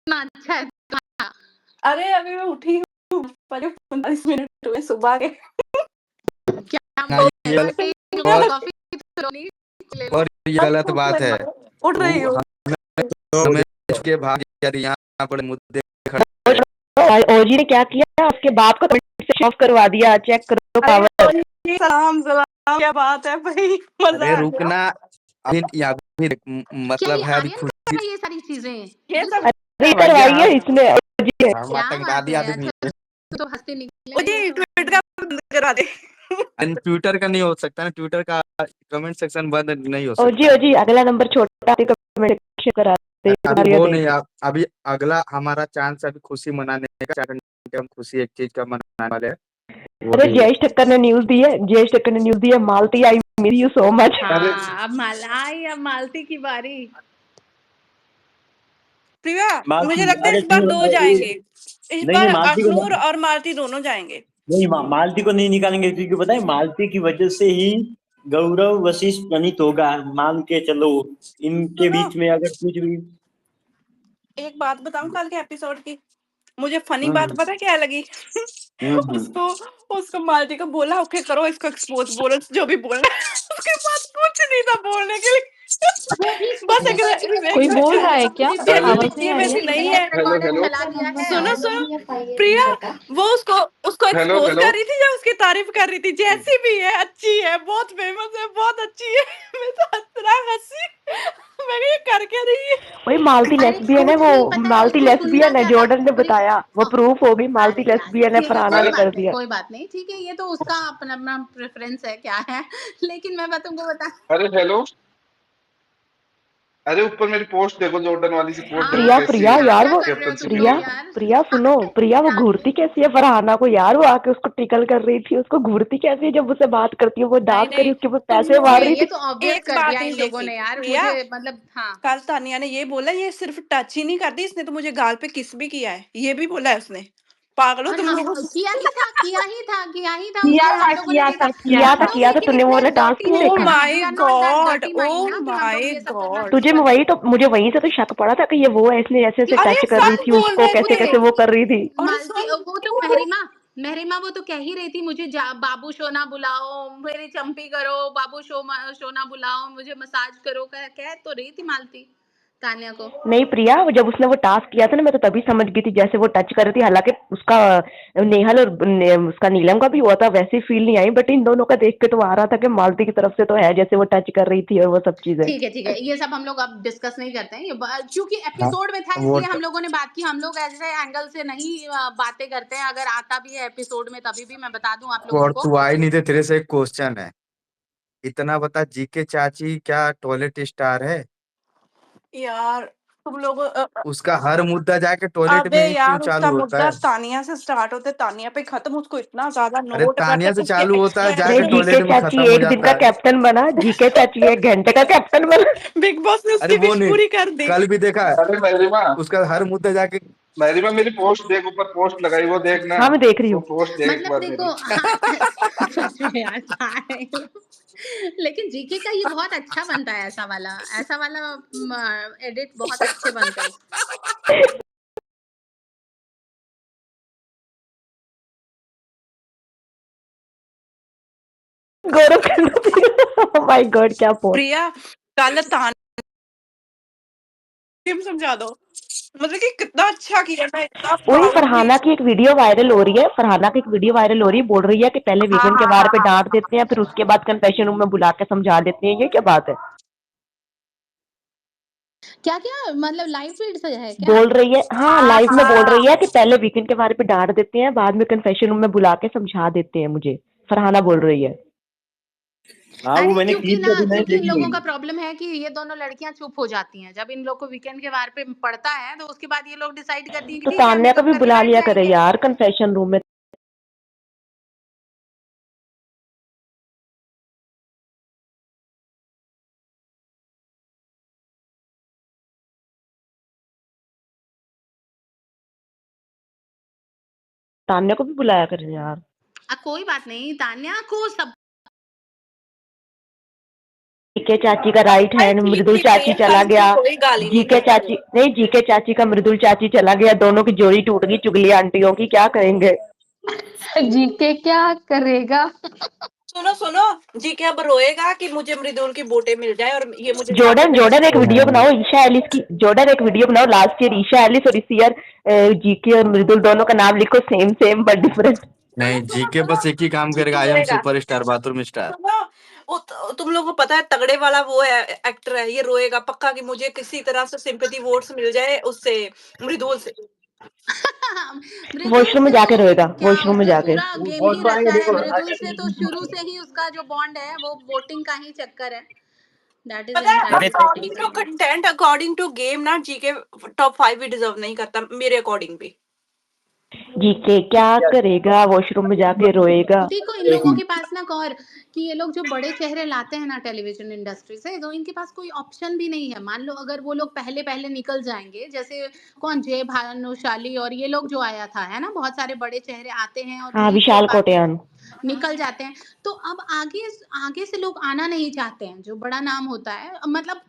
कितना अच्छा है। हाँ। अरे अभी मैं उठी हूँ, 45 मिनट हुए सुबह के। क्या ना ये और कॉफी ले लो। और ये गलत बात है। उठ रही हूँ। हमें के भाग यार यहाँ पर मुद्दे ओजी ने क्या किया, उसके बाप को से ऑफ करवा दिया। चेक करो पावर। सलाम सलाम, क्या बात है भाई, मजा अरे आ गया। रुकना अभी यहाँ भी क्या मतलब ये है अभी आर्यन खुशी कर रहा है ये सारी चीजें? ये सब अरे करवाई है इसने ओजी ने। क्या बात है? अच्छा तो हंसते निकले। मुझे ट्विटर का बंद करा दे। ट्विटर का नहीं हो सकता ना, ट्विटर का कमेंट सेक्शन बंद नहीं हो ओजी सकता। ओजी अगला नंबर छोटा कमेंट करा दे। अभी वो नहीं, अभी अगला हमारा चांस अभी खुशी मनाने का, 4 घंटे हम खुशी एक चीज का मनाने वाले हैं। वो अरे भी जयेश ठक्कर ने न्यूज दी है, जयेश ठक्कर ने न्यूज दी है, Malti I miss you so much. हाँ, अब मालती की बारी। प्रिया, मालती, मुझे लगता है अरे इस बार 2 जाएंगे। इस नहीं बार मालती को अखनूर और मालती दोनों जाएंगे। नहीं, मालती को नहीं निकालेंगे क्योंकि पता है मालती की वजह से ही गौरव वशिष्ठ प्रणीत होगा। मान के चलो इनके सुनो, बीच में अगर कुछ भी। एक बात बताऊं कल के एपिसोड की, मुझे फनी हम्म बात पता क्या लगी? हम्म उसको उसको मालती को बोला ओके करो इसको एक्सपोज, बोलो जो भी बोलना है। उसके पास कुछ नहीं था बोलने के लिए। बस कोई बोल रहा है क्या? आवाज नहीं ये आ रही वैसी है। नहीं है। चला दिया है। सुनो सुनो प्रिया, वो उसको उसको एक्सपोज कर रही थी या उसकी तारीफ कर रही थी? जैसी भी है अच्छी है, बहुत फेमस है, बहुत अच्छी है। मैं तो इतना हंसी, मैं ये कर क्या रही है? वही मालती अरे लेस्बियन है, कुछ वो नहीं पता है मालती उसको सुनना लेस्बियन है, क्या था। जॉर्डन ने बताया, वो प्रूफ हो गई मालती अरे यार लेस्बियन है, ठीक है, फरहाना कोई ने कर बात नहीं, दिया। कोई बात नहीं, ठीक है, ये तो उसका अपना अपना प्रेफरेंस है क्या है। लेकिन मैं तुमको बता। अरे हेलो, अरे ऊपर मेरी पोस्ट देखो, जॉर्डन वाली सी पोस्ट देखो प्रिया हाँ, कैसी प्रिया है क्या यार क्या वो कर रहे हो तुम कैप्टनशिप प्रिया लोग वाली। यार? प्रिया सुनो, प्रिया वो घूरती कैसी है फरहाना को यार, वो आके उसको टिकल कर रही थी, उसको घूरती कैसी है जब उसे बात करती है, वो नहीं डांस करी, नहीं, उसके ऊपर तुम पैसे लोग मार ने रही ये थी। तो ऑब्वियस एक कर बात दिया नहीं इन लोगों देखी ने यार, प्रिया। मुझे मतलब हाँ। कल तानिया ने ये बोला ये सिर्फ टच ही नहीं करती, इसने तो मुझे गाल पे किस भी किया है, ये भी बोला है उसने। पागल हो और तुम हम लोग। किया ही था, किया ही था, किया ही था किया उसने, था हम लोगों ने किया देखा। था किया था। नहीं किया था लेकिन तूने, वो इतने वाला टास्क डर्टी नहीं नहीं ओ देखा? करना, my we are not that god, dirty ओ माइंड ना कि हम लोग माय ये सब करना गॉड। शुरू तुझे कर दें। मुझे वहीं से तो शक पड़ा था कि ये वो है, इसलिए ऐसे ऐसे अरे टच कर रही सब थी बोल उसको, रहे कैसे थे। कैसे वो कर रही थी। और मालती सुन, वो तो महरिमा वो तो कह ही रही थी मुझे बाबू सोना बुलाओ, मेरी चंपी करो, बाबू सोना बुलाओ, मुझे मसाज करो, कह तो रही थी मालती तान्या को। नहीं प्रिया, वो जब उसने वो टास्क किया था ना, मैं तो तभी समझ गई थी जैसे वो टच कर रही थी, हालांकि उसका नेहल और उसका नीलम का भी हुआ था, वैसी फील नहीं आई, बट इन दोनों का देख के तो आ रहा था कि मालती की तरफ से तो है, जैसे वो टच कर रही थी और वो सब चीजें। ठीक है, ये सब हम लोग अब डिस्कस नहीं करते हैं, क्योंकि हाँ, एपिसोड में था वो इसलिए हम लोगों ने बात की। हम लोग ऐसे एंगल से नहीं बातें करते हैं, अगर आता भी है एपिसोड में तभी भी मैं बता दूं आप लोगों और को। तू आई नहीं थे, तेरे से एक क्वेश्चन है, इतना बता, जीके चाची क्या टॉयलेट स्टार है? यार तुम लोग उसका हर मुद्दा जाके टॉयलेट अबे में ही क्यों यार उसका चालू होता मुद्दा है? तानिया से स्टार्ट होते, तानिया पे खत्म, उसको इतना ज्यादा अरे नोट करते, तानिया से उसके चालू होता है, अरे जाके एक्सप्रेशन। जीके टॉयलेट में चाची खत्म हो एक दिन का जाता है। कैप्टन बना, जीके चाची एक घंटे का कैप्टन बना। बिग बॉस ने अरे उसकी वो विश नहीं, पूरी कर दी। कल भी देखा, अरे महरिमा, उसका हर मुद्दा जाके महरिमा मेरी पोस्ट देख, ऊपर पोस्ट लगाई वो देखना, हाँ मैं देख रही वो हूँ। पोस्ट देख एक मतलब बार देखो मेरी। हाँ, सच में यार क्या है ये लोग। लेकिन जीके का ये बहुत अच्छा बनता है, ऐसा वाला एडिट बहुत अच्छे बनते हैं। गौरव माय गॉड क्या पोस्ट। प्रिया, कल तानिया समझा दो, मतलब कि कितना अच्छा किया, मैं इतना वही प्राउड थी। फरहाना की एक वीडियो वायरल हो रही है, फरहाना की एक वीडियो वायरल हो रही है, बोल रही है कि पहले हाँ वीकेंड के हाँ बार हाँ पे हाँ डांट देते हैं, फिर उसके बाद कन्फेशन रूम में बुला के समझा देते हैं, ये क्या बात है? क्या क्या मतलब लाइव फीड से है क्या? बोल रही है, हाँ हाँ लाइव में बोल हाँ। रही है कि पहले वीकेंड के बारे पे डांट देते हैं, बाद में कन्फेशन रूम में बुला के समझा देते हैं मुझे, फरहाना बोल रही है। हाँ वो अरे मैंने क्लिप तो अभी मैंने क्योंकि इन देखी लोगों हुई का है। प्रॉब्लम है कि ये दोनों लड़कियां चुप हो जाती हैं जब इन लोग को वीकेंड के वार पे पड़ता है, तो उसके बाद ये लोग डिसाइड करती हैं कि तो ठीक है तान्या को मेकअप भी करके बुला बैठ लिया करे जाएंगे। यार कन्फेशन रूम में। तान्या को भी बुलाया करे यार। कोई बात नहीं, तान्या को सब जीके चाची का राइट अरे हैंड ठीक मृदुल थी चाची प्रिया, चला कल गया। की कोई गाली नहीं जीके देती चाची नहीं, जीके चाची का मृदुल चाची चला गया, दोनों की जोड़ी टूट गई चुगली आंटियों की, क्या करेंगे। जीके क्या करेगा? सुनो सुनो, जी के अब रोएगा कि मुझे मृदुल की बोटे मिल जाए और ये मुझे जाके जॉर्डन मेरे जॉर्डन एक स्कूल वीडियो बनाओ ईशा एलिस की, जॉर्डन एक वीडियो बनाओ लास्ट ईयर ईशा एलिस और इस ईयर जीके और मृदुल दोनों का नाम लिखो, सेम सेम बट डिफरेंट। नहीं, जीके बस एक ही काम जी करेगा, के आई एम करेगा। Superstar, bathroom star. सुनो, तुम लोगों को पता है तगड़े वाला वो है एक्टर है, ये रोएगा पक्का कि मुझे किसी तरह से सिंपैथी वोट्स मिल जाए उससे, मृदुल से। मृदुल वॉशरूम में से जाके तो रोएगा, क्या, वॉशरूम में उसका जाके। पूरा गेम वोट ही तो आएंगे, रचा है। देखो मृदुल से तो शुरू से ही उसका जो बॉन्ड है वो वोटिंग का ही चक्कर है। दैट इज पता है अरे entirely according to voting. Content, according to game ना, जीके टॉप 5 भी डिजर्व नहीं करता मेरे अकॉर्डिंग भी। जीके क्या करेगा, वॉशरूम में जाके रोएगा। देखो इन लोगों के पास ना कौर कि ये लोग जो बड़े चेहरे लाते हैं ना टेलीविजन इंडस्ट्री से, तो इनके पास कोई ऑप्शन भी नहीं है। मान लो अगर वो लोग पहले पहले निकल जाएंगे, जैसे कौन जय भानुशाली और ये लोग जो आया था, है ना, बहुत सारे बड़े चेहरे आते हैं और हाँ, जीत विशाल पाते हैं, कोटयान। निकल जाते हैं। तो अब आगे आगे से लोग आना नहीं चाहते हैं, जो बड़ा नाम होता है, मतलब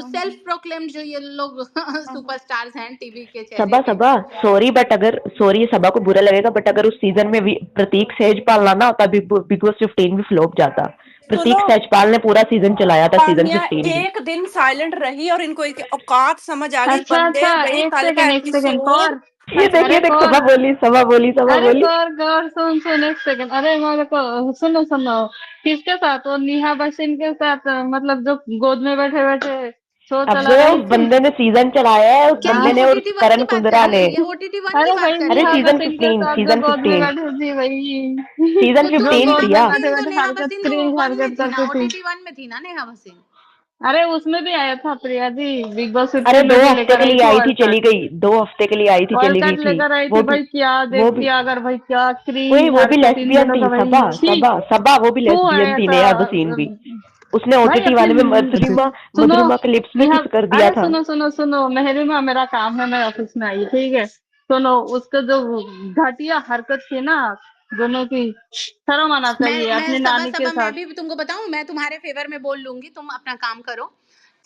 सेल्फ प्रोक्लेम्ड जो ये लोग सुपरस्टार्स हैं टीवी के चेहरे सबा के। सबा सॉरी, बट अगर सॉरी सबा को बुरा लगेगा, बट अगर उस सीजन में भी प्रतीक सहजपाल लाना होता बिग बॉस 15 भी फ्लॉप जाता। प्रतीक सुनो सहजपाल ने पूरा सीजन चलाया था, सीजन तानिया 15 भी। एक दिन साइलेंट रही और इनको एक औकात समझ आ गई, अच्छा बंदे अच्छा, गई एक कल का सेकंड एक सेकंड एपिसोड। कौर। ये देखिए अरे देख, कौर, सबा बोली सबा बोली सबा अरे बोली। कौर कौर, सुन सुन एक सेकंड। अरे मेरे को सुनो सुनो, किसके साथ? वो नेहा बशीन के साथ, मतलब जो गोद में बैठे बैठे शो अब चला वो रही उस थी। बंदे ने सीजन चलाया है, उस क्या ये बंदे ने, हाँ, और ओटीटी वन की करण बात कर कुंद्रा रही ने। है? ये ओटीटी वन की अरे बात भाई कर अरे रही नेहा है? सीजन बशीन के 15, साथ जो सीजन गोद में 15, बैठी थी वही। सीजन तो जो 15 गोद में प्रिया। बैठे बैठे नेहा हरकत भसीन तो क्रिंज वन में हरकत थी ना, करती थी। ओटीटी वन में थी ना नेहा भसीन। अरे उसमें भी आया था प्रिया जी, बिग बॉस अरे 15 दो में भी हफ्ते लेकर के आई लिए थी आई थी वर्ल्ड चली कप। गई, 2 हफ्ते के लिए आई थी वर्ल्ड चली गई कप थी। लेकर आई वो थी भी भाई, क्या वो देखती भी अगर भाई, क्या वही, क्रिंज वो भी हरकत इन लेस्बियन दोनों का थी। भाई। सबा छी। सबा सबा वो भी वो लेस्बियन आया थी, था नेहा भसीन भी। उसने भाई ओटीटी अपने वाले में मधुरिमा सुनो मधुरिमा के लिप्स पे नेहा। किस कर दिया अरे था। सुनो सुनो सुनो मेहरिमा, मेरा काम है, मैं ऑफिस में आई, ठीक है? सुनो, उसका जो घटिया हरकत थी ना दोनों की, शर्म आना चाहिए मैं अपनी सबा नानी के सबा मैं साथ। भी तुमको बताऊं, मैं तुम्हारे फेवर में बोल लूंगी, तुम अपना काम करो,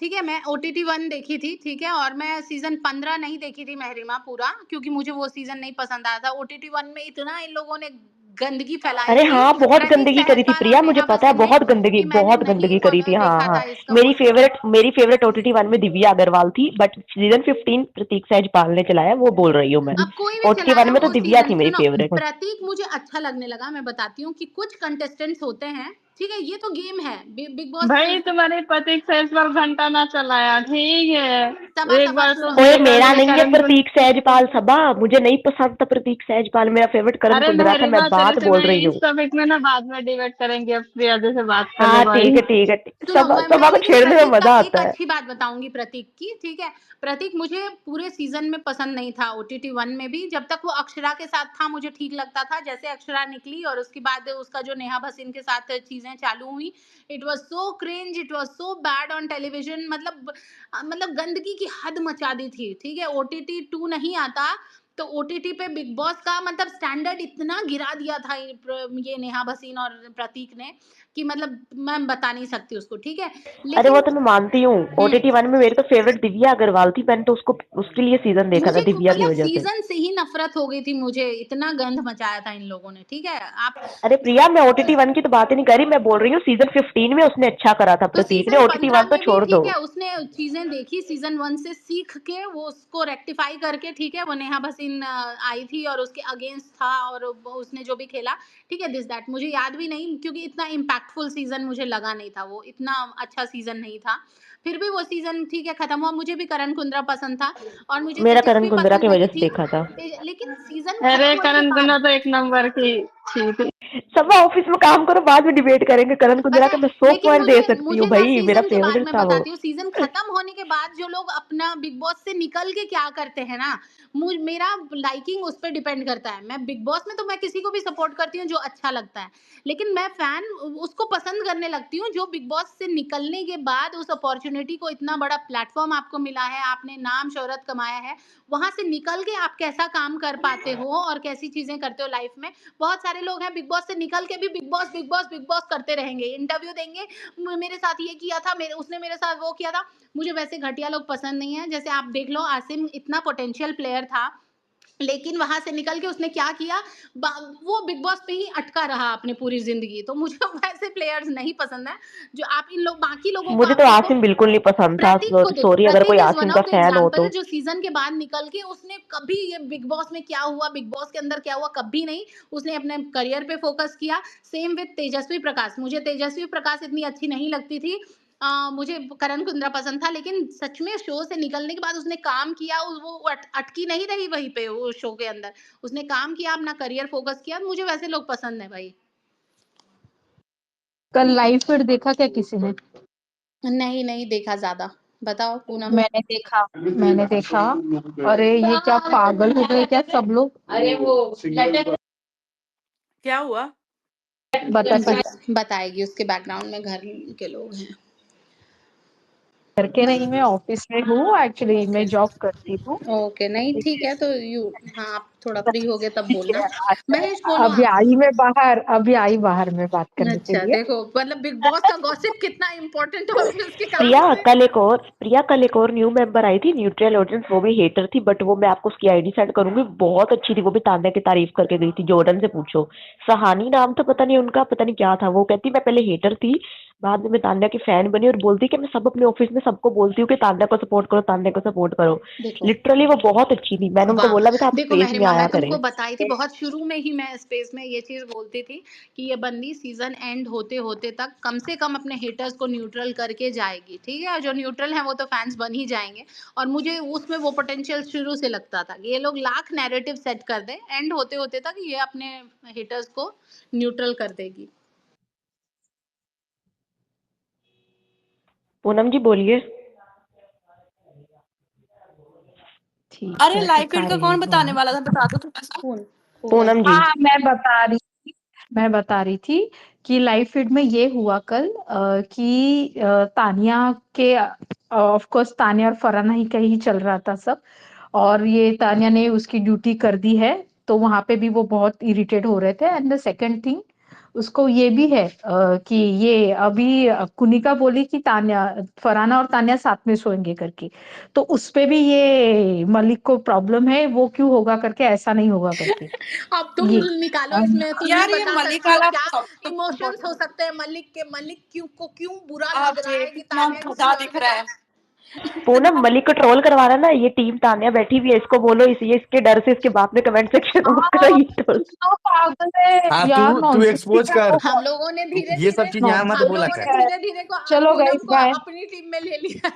ठीक है? मैं ओटीटी वन देखी थी, ठीक है, और मैं सीजन 15 नहीं देखी थी महरिमा पूरा, क्योंकि मुझे वो सीजन नहीं पसंद आया था। ओटीटी वन में इतना इन लोगों ने गंदगी फैलाई अरे थी, हाँ, बहुत प्रतीक गंदगी करी थी सहजपाल और प्रिया, मुझे नेहा पता है, भसीन ने, कि मैंने बहुत नहीं गंदगी करी थी। हाँ देखा हाँ, था इसका वो शो। मेरी फेवरेट ओटीटी वन में दिव्या अग्रवाल थी, बट सीजन 15 प्रतीक सहजपाल ने चलाया, वो बोल रही हूँ मैं। अब कोई भी ओटीटी वन चलाया में तो वो दिव्या सीजन, थी मेरी सुनो, फेवरेट। प्रतीक मुझे अच्छा लगने लगा। मैं बताती हूँ कि कुछ कंटेस्टेंट्स होते हैं, ठीक है, ये तो गेम है, बिग बॉस। भाई तुम्हारे प्रतीक से इस बार घंटा ना चलाया, ठीक सबा है? एक सबा बार तो सुनो, ओए एक मेरा बेकार एक नहीं है करण गुन। प्रतीक सहजपाल सबा, मुझे नहीं पसंद था प्रतीक सहजपाल, मेरा फेवरेट करण अरे कुंद्रा था, मैं मेहरिमा, तेरे बात से बोल मैं रही इस हूँ। टॉपिक में ना बाद में डिबेट करेंगे, अब प्रिया जी से बात कर लो हाँ भाई। ठीक है, सुनो, सबा मैं सबा को लेकिन छेड़ने में प्रतीक का मजा एक आता है। अच्छी बात बताऊंगी प्रतीक की, ठीक है? प्रतीक मुझे पूरे सीजन में पसंद नहीं था, ओटीटी वन में भी, जब तक वो अक्षरा के साथ था मुझे ठीक लगता था। जैसे अक्षरा निकली और उसके बाद उसका जो नेहा भसीन के साथ चीजें चालू हुई, it was so cringe, it was so bad on television, मतलब गंदगी की हद मचा दी थी, ठीक है? ओटीटी टू नहीं आता तो ओटीटी पे बिग बॉस का मतलब स्टैंडर्ड इतना गिरा दिया था ये नेहा भसीन और प्रतीक ने, कि मतलब मैं बता नहीं सकती उसको, ठीक है? अरे वो लेकिन तो मैं मानती हूँ, ओटीटी वन में मेरी तो फेवरेट दिव्या अग्रवाल थी, मैंने तो उसको उसके लिए सीजन देखा था, मुझे दिव्या की मतलब वजह से। सीजन से ही नफरत हो गई थी, मुझे इतना गंद मचाया था इन लोगों ने, ठीक है? आप अरे प्रिया, मैं ओटीटी वन की तो बात ही नहीं कर रही, मैं बोल रही हूँ सीजन 15 में उसने अच्छा करा था तो प्रतीक ने, सीजन ओटीटी 15 वन तो में भी छोड़ दो। ठीक है, उसने चीजें देखी सीजन वन से सीख के, वो उसको रेक्टिफाई करके, ठीक है? वो नेहा भसीन आई थी और उसके अगेंस्ट था और उसने जो भी खेला, ठीक है, दिस दैट मुझे याद भी नहीं, क्योंकि इतना इम्पैक्टफुल सीजन मुझे लगा नहीं था, वो इतना अच्छा सीजन नहीं था। फिर भी वो सीजन ठीक है खत्म हुआ, मुझे भी करण कुंद्रा पसंद था और मुझे मेरा करण तेजस्वी कुंद्रा की पसंद वजह नहीं से थी, देखा था। लेकिन सीजन अरे खत्म होने के करण गुना बाद, तो एक नंबर की थी। सब ऑफिस में काम करो, बाद में डिबेट करेंगे। करण कुंद्रा पता है, के मैं 100 लेकिन पॉइंट दे मुझे सकती हूँ मुझे ना भाई, मेरा सीजन के बाद फेवरेट मैं था वो। बताती हूँ, सीजन खत्म होने के बाद जो लोग अपना बिग बॉस से निकल के क्या करते हैं ना, मेरा लाइकिंग उस पर डिपेंड करता है। मैं बिग बॉस में तो मैं किसी को भी सपोर्ट करती हूँ जो अच्छा लगता है, लेकिन मैं फैन उसको पसंद करने लगती हूँ जो बिग बॉस से निकलने के बाद उस अपॉर्चुनिटी को, इतना बड़ा प्लेटफॉर्म आपको मिला है, आपने नाम शोहरत कमाया है, वहां से निकल के आप कैसा काम कर पाते हो और कैसी चीजें करते हो लाइफ में। बहुत सारे लोग हैं बिग बॉस से निकल के भी big boss big boss big boss करते रहेंगे, इंटरव्यू देंगे, मेरे साथ ये किया था, उसने मेरे साथ वो किया था। मुझे वैसे घटिया लोग पसंद नहीं है। जैसे आप देख लो, आसिम इतना पोटेंशियल प्लेयर था, लेकिन वहां से निकल के उसने क्या किया, वो बिग बॉस पे ही अटका रहा अपनी पूरी जिंदगी। तो मुझे वैसे प्लेयर्स नहीं पसंद है। जो आप इन लोग, बाकी लोगों को मुझे आप तो देखो, आसिम बिल्कुल नहीं पसंद था। प्रतीक को देखो, सॉरी अगर प्रतीक कोई इज वन आसिम का ऑफ द फैन हो एग्जाम्पल, तो। जो सीजन के बाद निकल के उसने कभी ये बिग बॉस में क्या हुआ, बिग बॉस के अंदर क्या हुआ, कभी नहीं। उसने अपने करियर पे फोकस किया। Same with Tejasswi Prakash. मुझे तेजस्वी प्रकाश इतनी अच्छी नहीं लगती थी, मुझे करण कुंद्रा पसंद था, लेकिन सच में शो से निकलने के बाद उसने काम किया, वो अटकी नहीं रही वहीं पे, वो शो के अंदर उसने काम किया, अपना करियर फोकस किया। मुझे वैसे लोग पसंद है भाई। कल लाइव फिर देखा क्या किसी ने? नहीं नहीं देखा ज्यादा। बताओ पूनम। मैंने देखा। अरे ये क्या पागल हो गए क्या सब लोग? अरे वो क्या हुआ? बताएगी, उसके बैकग्राउंड में घर के लोग हैं। घर के नहीं, मैं ऑफिस में हूँ एक्चुअली, मैं जॉब करती हूँ। ओके, नहीं ठीक ठीक है, तो हाँ, आप थोड़ा फ्री हो गए तब ठीक बोलना। है। महेश बोलो अभी आप। आई मैं बाहर, में बात करने के अच्छा लिए। देखो, मतलब बिग बॉस का गॉसिप कितना इम्पोर्टेंट है उसके काम प्रिया से। कल एक और न्यू मेंबर आई थी, न्यूट्रल ऑडियंस। वो भी हेटर थी, बट वो मैं आपको उसकी आईडी सेंड करूंगी, बहुत अच्छी थी। वो भी तान्या की तारीफ करके गई थी। जॉर्डन से पूछो, सहानी नाम था, पता नहीं उनका, पता नहीं क्या था। वो कहती मैं पहले हेटर थी, बाद में मैं तान्या की फैन बनी, और बोलती कि मैं सब अपने ऑफिस में सबको बोलती हूँ कि तान्या को सपोर्ट करो, तान्या को सपोर्ट करो। देखो, लिटरली वो बहुत अच्छी थी। मैंने उनको वाह, बोला भी था आप देखो स्पेस में महरिमा, आया मैं करें। तुमको बताई थी बहुत शुरू में ही, मैं स्पेस में ये चीज बोलती थी कि ये बंदी सीजन एंड होते होते तक कम से कम अपने हेटर्स को न्यूट्रल करके जाएगी, ठीक है। और जो न्यूट्रल है वो तो फैंस बन ही जाएंगे। और मुझे उसमें वो पोटेंशियल शुरू से लगता था कि ये लोग लाख नैरेटिव सेट कर दे, एंड होते होते तक ये अपने हेटर्स को न्यूट्रल कर देगी। पूनम जी बोलिए। ठीक अरे है, लाइव फीड बता का रही कौन हूँ बताने मैं। वाला था, बता दो थोड़ा सा। पूनम। पूनम जी। हाँ, मैं बता रही थी कि लाइव फीड में ये हुआ कल, कि तानिया के, ऑफ कोर्स तानिया और फरहाना ही का ही चल रहा था सब, और ये तानिया ने उसकी ड्यूटी कर दी है, तो वहां पे भी वो बहुत इरिटेट हो रहे थे। एंड द सेकंड थिंग, उसको ये भी है कि ये अभी कुनिका बोली कि तानिया, फरहाना और तानिया साथ में सोएंगे करके, तो उस पे भी ये मलिक को प्रॉब्लम है, वो क्यों होगा करके, ऐसा नहीं होगा करके। अब तुम ये निकालो इसमें, तुम ही यार ये बता मलिक सकती हो वाला क्या तो इमोशंस हो सकते हैं मलिक के। मलिक क्यों बुरा लग आप रहा ये है कि कितना तान्या किसी भदा और दिख के रहा साथ। है। पूनम, मलिक को ट्रोल करवाना ना, ये टीम तान्या बैठी हुई है, इसको बोलो, ये इसके डर से इसके बाप ने कमेंट सेक्शन ऑफ हाँ, कराई ट्रोल। कितना पागल है हाँ, यार, तू नॉनसेंस एक्सपोज कर। हम लोगों ने धीरे ये सब धीरे चीज यहाँ मत बोला कर। को चलो पूनम गाइस, को बाय। अपनी टीम में ले लिया है।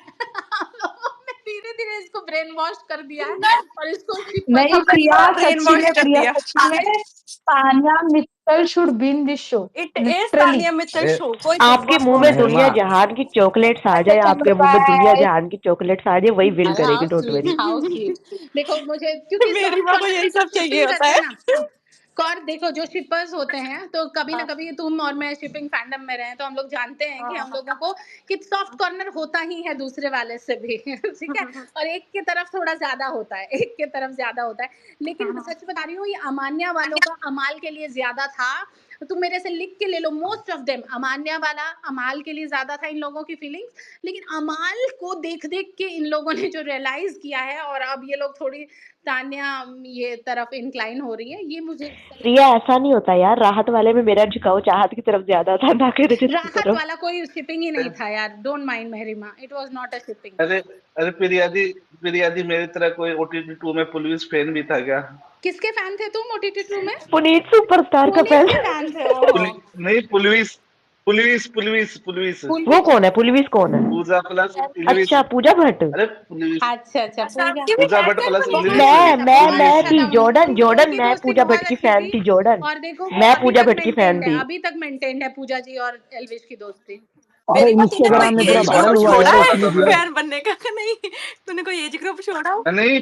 हम लोगों ने धीरे धीरे इसको ब्रेन वॉश कर दिया है, और इसको शिपर्स नहीं और प्रिया, सबको फैंस ब्रेन वॉश कर प्रिया दिया। सच्ची में, Tanya Mittal should win this show, it is literally. Tania Mittal अरे शो, कोई बिग आपके बॉस मुंह शो में नहीं मेहरमा, दुनिया जहान की चॉकलेट्स आ अच्छा जाए, चलो आपके मुंह में दुनिया बाय। जहान की चॉकलेट्स आ जाए, वही विन करेगी, how don't sweet, worry. How sweet. देखो मुझे, क्योंकि मेरी सॉफ्ट माँ को कॉर्नर में यही सब सब चाहिए शिपिंग होता रहता है है। ना। और देखो, जो शिपर्स होते हैं तो कभी ना कभी तुम और मैं शिपिंग फैंडम में रहे, तो हम लोग जानते हैं कि हम लोगों को कि सॉफ्ट कॉर्नर होता ही है दूसरे वाले से भी। ठीक है, और एक की तरफ थोड़ा ज्यादा होता है, एक की तरफ ज्यादा होता है। लेकिन सच बता रही हूँ, ये अमान्या वालों का अमाल के लिए ज्यादा था। तो तुम मेरे से लिख के ले लो, मोस्ट ऑफ देम अमान्या वाला अमाल के लिए ज्यादा था इन लोगों की फीलिंग्स। लेकिन अमाल को देख देख के इन लोगों ने जो रियलाइज किया है, और अब ये लोग थोड़ी तान्या ये तरफ इंक्लाइन हो रही है, ये मुझे सही प्रिया, ऐसा नहीं होता यार, राहत वाले में मेरा झुकाव चाहत की तरफ ज्यादा था, ना कि रजत की राहत तरफ। वाला कोई शिपिंग ही नहीं था यार, don't mind Mahrima, it was not a shipping. अरे अरे प्रियादी मेरी तरह कोई ओटीटी 2 में पुलिस फैन भी था क्या? किसके फैन थे तुम ओटीटी 2 में? पुनीत सुपरस्टार का पुनीत फैन। के फैन थे, ओहो। नहीं, पुलिस वो पुलविस। कौन है? पुलविस कौन है? पूजा प्लस इलविस। अच्छा, पूजा भट्ट। अरे पुलिस, अच्छा अच्छा, अच्छा पूजा। आपकी भी पूजा है भट्ट क्या प्लस पुनीत इलविस। में? बहुत मैं अच्छा थी था जॉर्डन, उनकी मैं दोस्ती पूजा भट्ट बहुत की अच्छी फैन थी। थी, जॉर्डन। और देखो वो मैं अभी पूजा तक भट्ट की फैन मेंटेन्ड है, थी। अभी तक मेंटेन्ड है पूजा जी और एल्विश की दोस्ती। अरे मेरी बात, तूने इंस्टाग्राम कोई में पूरा एज मेरा वायरल ग्रुप भी हुआ यही छोड़ा यार, चाहता है इसलिए था मैं। दिया। फैन बनने का कि नहीं? तूने कोई एज ग्रुप छोड़ा? नहीं,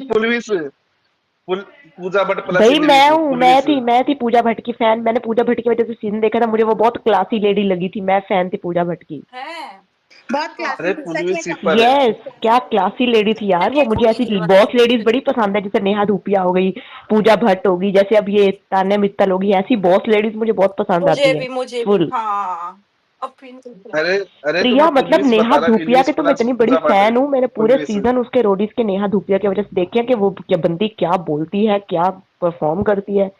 पुल, पूजा भट्ट प्लस भाई इलविस, पुलविस। मैं थी पूजा भट्ट की फैन। मैंने पूजा भट्ट की वजह से सीन देखा था, मुझे वो बहुत क्लासी लेडी लगी थी, मैं फैन थी पूजा भट्ट की। है बहुत अरे क्लासी थी सच पुलवी में सिपर है। यस, क्या क्लासी लेडी थी यार वो। मुझे ऐसी बॉस लेडीज बड़ी पसंद है, जैसे नेहा धूपिया हो गई, पूजा भट्ट होगी, जैसे अब ये तान्या मित्तल होगी, ऐसी बॉस लेडीज मुझे बहुत पसंद आती हैं। मुझे भी फुल। हाँ। अब अरे अरे तो प्रिया मैं मतलब पुलवी से नेहा बता रहा हूँ, धूपिया के इंग्लिश तो मैं प्लस इतनी बड़ी पूजा भट्ट है फैन हूँ, मैंने पूरे पुलवी से। सीजन उसके रोडीज के नेहा धूपिया की वजह से देखे हैं कि वो क्या बंदी क्या बोलती है, क्या परफॉर्म करती है।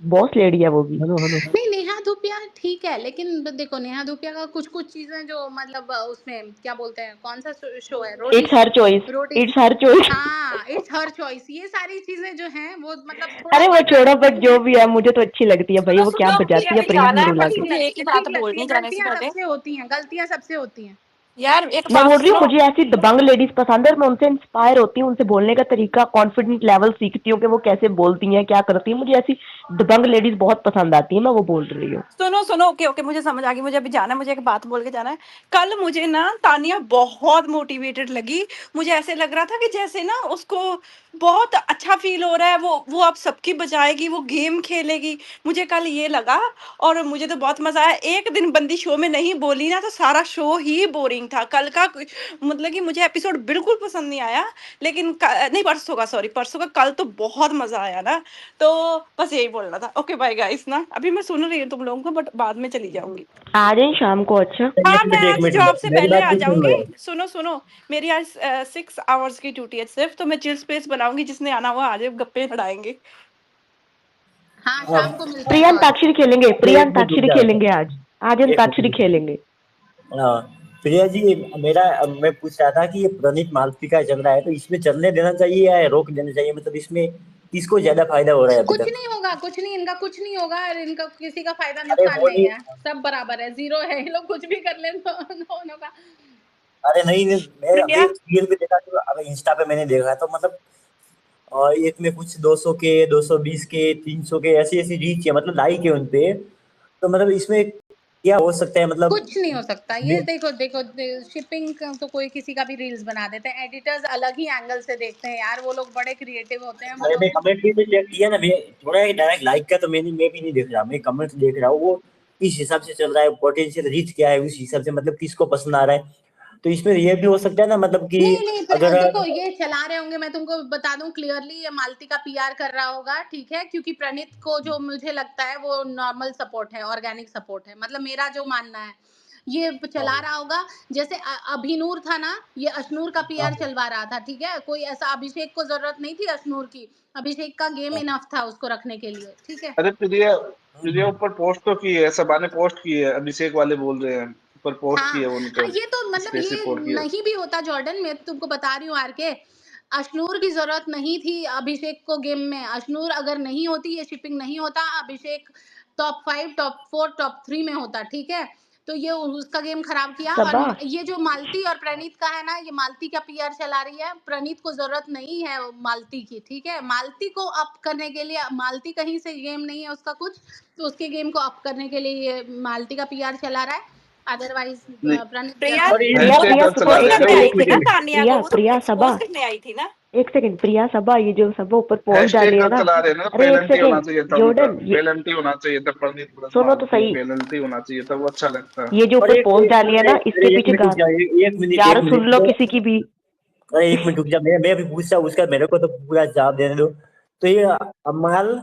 बॉस लेडी है वो भी। Hello hello. नहीं, नेहा धूपिया ठीक है, लेकिन देखो नेहा धूपिया का कुछ-कुछ चीज़ें जो मतलब उसमें क्या बोलते हैं, कौन-सा शो है? It's Roadies. Her choice. Roadies. It's her choice. हाँ, इट्स हर चॉइस, ये सारी चीज़ें जो हैं वो मतलब अरे वो थोड़ा-बहुत छोड़ो, बट ठीक जो है। भी है मुझे तो अच्छी लगती है भाई। सुनो वो क्या सुनो, मुझे बजाती है अभी प्रिया जाना है, नरूला बट की। मुझे एक ही बात ठीक लगती बोलनी है, है जाने से गलतियाँ पहले। सबसे होती हैं, गलतियाँ सबसे होती हैं। यार एक मैं बात बोल रही हूँ सुनो। मुझे ऐसी दबंग लेडीज पसंद है, और मैं उनसे इंस्पायर होती हूँ, उनसे बोलने का तरीका, कॉन्फिडेंट लेवल सीखती हूँ कि वो कैसे बोलती हैं, क्या करती हैं। मुझे ऐसी दबंग लेडीज बहुत पसंद आती है, मैं वो बोल रही हूँ। सुनो सुनो, ओके ओके, मुझे समझ आ गई, मुझे अभी जाना है, मुझे एक बात बोल के जाना है। कल मुझे ना तानिया बहुत मोटिवेटेड लगी। मुझे ऐसे लग रहा था कि जैसे ना उसको बहुत अच्छा फील हो रहा है, वो अब सबकी बचाएगी, वो गेम खेलेगी। मुझे कल ये लगा, और मुझे तो बहुत मजा आया। एक दिन बंदी शो में नहीं बोली ना तो सारा शो ही बोरिंग था कल का। मतलब कि मुझे एपिसोड बिल्कुल पसंद नहीं आया, लेकिन नहीं, परसों का, सॉरी परसों का। कल तो बहुत मजा आया ना। तो बस यही बोलना था। ओके बाय गाइस ना, अभी मैं सुन रही हूँ तुम लोगों को, बट बाद में चली जाऊंगी। आ जाए शाम को। अच्छा। हाँ, मैं एक आज मिनट जॉब से मेरी पहले बात आ भी सुन लो जाऊंगी। यार। सुनो सुनो, मेरी आज 6 आवर्स की ड्यूटी है सिर्फ, तो मैं चिल स्पेस बनाऊंगी, जिसने आना हुआ आ जाए, गप्पे लड़ाएंगे। हाँ, अब शाम को मिलते हैं प्रिया तो आ जाओ। अंताक्षरी खेलेंगे, प्रिया एक मिनट रुक अंताक्षरी जाओ। खेलेंगे आज। आज एक मिनट अंताक्षरी रुक खेलेंगे। हाँ, प्रिया जी, मेरा मैं पूछ रहा था कि ये प्रणीत मालती का चल रहा है, तो इसमें चलने देना चाहिए या रोक देना चाहिए? मतलब इसमें किसको ज्यादा फायदा हो रहा है अभी कुछ तक? नहीं होगा, कुछ नहीं, इनका कुछ नहीं होगा, और इनका किसी का फायदा अरे नुकसान वो नहीं नहीं। है, सब बराबर है, जीरो है, ये लोग कुछ भी कर ले तो दोनों का। अरे नहीं नहीं, मैं प्रिया, अभी सीरियल पे देखा, तो अभी इंस्टा पे मैंने देखा, तो मतलब एक में कुछ 200 के, 220 के, 300 के, ऐसी ऐसी रीच है, मतलब लाइक है उनपे। तो मतलब इसमें क्या हो सकता है मतलब? कुछ नहीं हो सकता, ये देखो देखो शिपिंग तो कोई किसी का भी रील्स बना देते हैं, एडिटर्स अलग ही एंगल से देखते हैं यार, वो लोग बड़े क्रिएटिव होते हैं, वो अरे मैं लोग। कमेंट भी तो चेक किया ना, मैं थोड़ा डायरेक्ट लाइक का तो मैं भी नहीं देख रहा, मैं कमेंट देख रहा हूँ। वो किस हिसाब से चल रहा है, पोटेंशियल रीच क्या है, उस हिसाब से मतलब किसको पसंद आ रहा है। तो इसमें ये भी हो सकता है ना, मतलब कि नहीं नहीं, अगर देखो ये चला रहे होंगे, मैं तुमको बता दूं क्लियरली, ये मालती का पीआर कर रहा होगा, ठीक है, क्योंकि प्रणीत को जो मुझे लगता है वो नॉर्मल सपोर्ट है, ऑर्गेनिक सपोर्ट है, मतलब मेरा जो मानना है, ये चला रहा होगा। जैसे अभिनूर था ना, ये अशनूर का पीआर चलवा रहा था, ठीक है, कोई ऐसा अभिषेक को जरूरत नहीं थी अशनूर की, अभिषेक का गेम इनफ था उसको रखने के लिए, ठीक है। अरे प्रिया, प्रिया ऊपर पोस्ट तो की है, सबा ने पोस्ट की है, अभिषेक वाले बोल रहे हैं ऊपर पोस्ट की हाँ है हाँ, उनके, ये तो मतलब स्पेस ये रिपोर्ट की है। नहीं भी होता जॉर्डन, मैं तुमको बता रही हूँ आर के, अशनूर की जरूरत नहीं थी अभिषेक को गेम में, अशनूर अगर नहीं होती, ये शिपिंग नहीं होता, अभिषेक टॉप 5, टॉप 4, टॉप 3 में होता, ठीक है। तो ये उसका गेम खराब किया, और सबा। ये जो मालती और प्रणीत का है ना, ये मालती का पीआर चला रही है, प्रणीत को जरूरत नहीं है मालती की, ठीक है, मालती को अप करने के लिए, मालती कहीं से गेम नहीं है उसका कुछ, तो उसके गेम को अप करने के लिए ये मालती का पीआर चला रहा है, अदरवाइज नहीं, प्रणीत प्रिया, और जरूरत ये नहीं प्रिया है। वो तो प्रिया हैशटैग सुनो, चला एक्सपोज रहे एक हैं ना, करने सेकंड वो आई एक थी ना सेकंड। तानिया को, प्रिया वो तो प्रिया सबा, एक्सपोज करने आई थी ना। एक सेकंड। प्रिया सबा, ये जो सबा ऊपर पोस्ट डाली है हैशटैग ना। चला रहे हैं ना, अरे एक पेनल्टी होना सेकंड चाहिए था उनका, जॉर्डन, ये पेनल्टी होना चाहिए था, प्रदीप सुनो तो मालती सही। पेनल्टी होना चाहिए था, वो अच्छा लगता है। ये जो और ऊपर एक पोस्ट डाली है अरे ना, इसके अरे एक पीछे मिनट रुक गान, जाओ, एक यार सुन लो मिनट। किसी की भी। अरे एक मिनट रुक जा, मैं अभी पूछता हूँ उसका, मेरे को तो पूरा जवाब देने दो। तो ये अमाल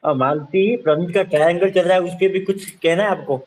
मालती प्रणीत का ट्रायंगल चल रहा है, उस पे भी कुछ कहना है आपको?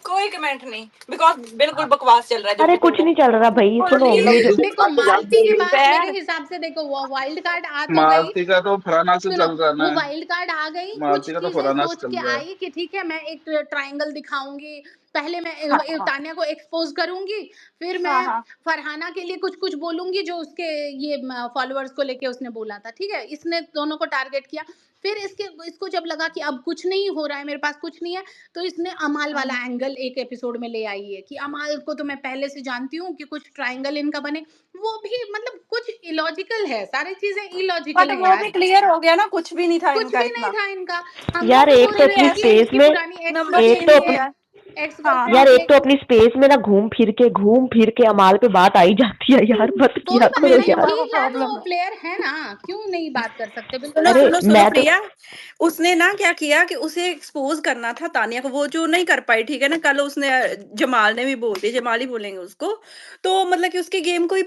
कोई कमेंट नहीं, बिकॉज बिल्कुल बकवास चल रहा है जो अरे भी तुम कुछ नहीं चल रहा भाई, बोल सुनो रही मतलब ये है। जो देखो बात तो जानते मालती हो की ये। बात मेरे पैर, हिसाब से, देखो वो वाइल्ड कार्ड आ तो गई, मालती का तो फराना से सुनो, चल रहा वो ना, वाइल्ड कार्ड आ गई, कुछ मालती का तो चीजें फराना से सोच चल के रहा है। आई कि ठीक है मैं एक ट्रायंगल दिखाऊंगी, पहले मैं हाँ हाँ तान्या को एक्सपोज करूंगी, फिर मैं हाँ हाँ। फरहाना के लिए कुछ कुछ बोलूंगी जो उसके ये फॉलोअर्स को लेके उसने बोला था, ठीक है, इसने दोनों को टारगेट किया। फिर इसको जब लगा कि अब कुछ नहीं हो रहा है, मेरे पास कुछ नहीं है, तो इसने अमाल वाला एंगल एक एपिसोड में ले आई है कि अमाल को तो मैं पहले से जानती हूँ कि कुछ ट्रायंगल इनका बने, वो भी मतलब कुछ इलॉजिकल है, सारी चीजें बट इलॉजिकल है वो भी यार, क्लियर हो गया ना, कुछ भी नहीं था कुछ इनका भी नहीं इतना। था इनका। हम लोग यार भी एक बोल तो रहे अपनी थे कि ऐसे स्पेस इनकी में, पुरानी एक्स नंबर लगी एक चेंज तो हुई किया है, है। एक्स हाँ, गर्लफ्रेंड यार की एक तो अपनी स्पेस में ना घूम फिर के अमाल पे बात आई जाती है यार, मत कोई किया बात करो मेरे को नहीं, यार। वही ठीक है तो प्रॉब्लम वो है। प्लेयर है ना, क्यों नहीं बात कर सकते, बिल्कुल सुनो बात अरे कर सुनो सुनो सकते मैं हैं। तो प्रिया, उसने ना क्या किया कि उसे एक्सपोज करना था तानिया को, वो जो नहीं कर पाई, ठीक है ना। कल उसने जमाल ने भी बोल दिया, जमाल ही बोलेंगे उसको। तो मतलब कि उसके गेम को ही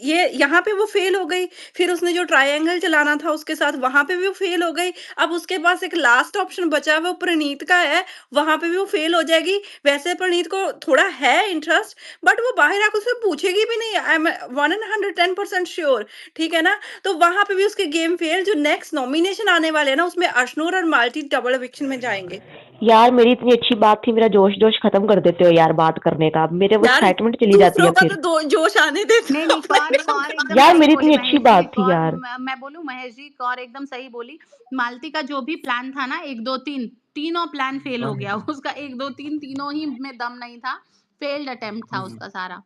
ये यहाँ पे वो फेल हो गई। फिर उसने जो ट्रायंगल चलाना था उसके साथ, वहां पे भी वो फेल हो गई। अब उसके पास एक लास्ट ऑप्शन बचा, वो प्रणीत का है, वहां पे भी वो फेल हो जाएगी। वैसे प्रणीत को थोड़ा है इंटरेस्ट, बट वो बाहर आकर उससे पूछेगी भी नहीं, आई एम 110% श्योर, ठीक है ना। तो वहां पे भी उसके गेम फेल। जो नेक्स्ट नॉमिनेशन आने वाले हैं ना, उसमें अशनूर और माल्टी डबल एविक्शन में जाएंगे। यार मेरी इतनी अच्छी बात थी, मेरा जोश जोश खत्म कर देते हो यार बात करने का, मेरे वो यार एक्साइटमेंट चली जाती दूसरों है का तो फिर। जोश आने देते नहीं हो, नहीं, कौर मेरा कौर काम एकदम यार सही मेरी बोली इतनी अच्छी महेश जी, बात थी कौर यार। मैं बोलूं महेश जी, कौर एकदम सही बोली। मालती का जो भी प्लान था ना, 1 2 3 तीनों प्लान फेल हो गया। उसका 1 2 3 तीनों ही में दम नहीं था, फेल्ड अटेम्प्ट था उसका सारा।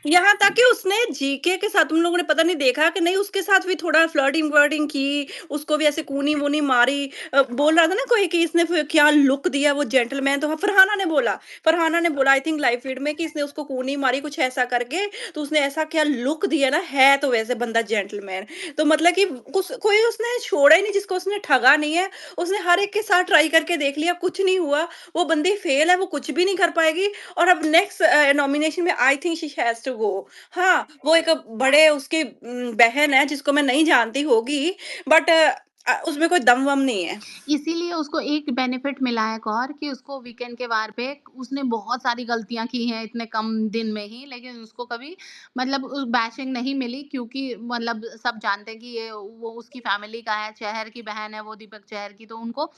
यहाँ तक कि उसने जीके के साथ, तुम लोगों ने पता नहीं देखा कि नहीं, उसके साथ भी थोड़ा फ्लर्टिंग वर्टिंग की, उसको भी ऐसे कूनी वूनी मारी। बोल रहा था ना कोई कि इसने फिर क्या लुक दिया वो जेंटलमैन, तो हाँ, फरहाना ने बोला आई थिंक लाइव फीड में कि इसने उसको कूनी मारी कुछ ऐसा करके। तो उसने ऐसा क्या लुक दिया ना, है तो वैसे बंदा जेंटलमैन। तो मतलब कि कोई उसने छोड़ा ही नहीं जिसको उसने ठगा नहीं है। उसने हर एक के साथ ट्राई करके देख लिया, कुछ नहीं हुआ। वो बंदी फेल है, वो कुछ भी नहीं कर पाएगी। और अब नेक्स्ट नॉमिनेशन में I think she has to go. हाँ, वो एक बड़े उसकी बहन है जिसको मैं नहीं जानती होगी, बट उसमें कोई दम वम नहीं है। इसीलिए उसको एक बेनिफिट मिला है और कि उसको वीकेंड के वार पे उसने बहुत सारी गलतियां की हैं इतने कम दिन में ही, लेकिन उसको कभी मतलब उस बैशिंग नहीं मिली, क्योंकि मतलब सब जानते हैं कि ये वो उसकी फैमिली का है, चहर की बहन है वो, दीपक चहर की, तो उनको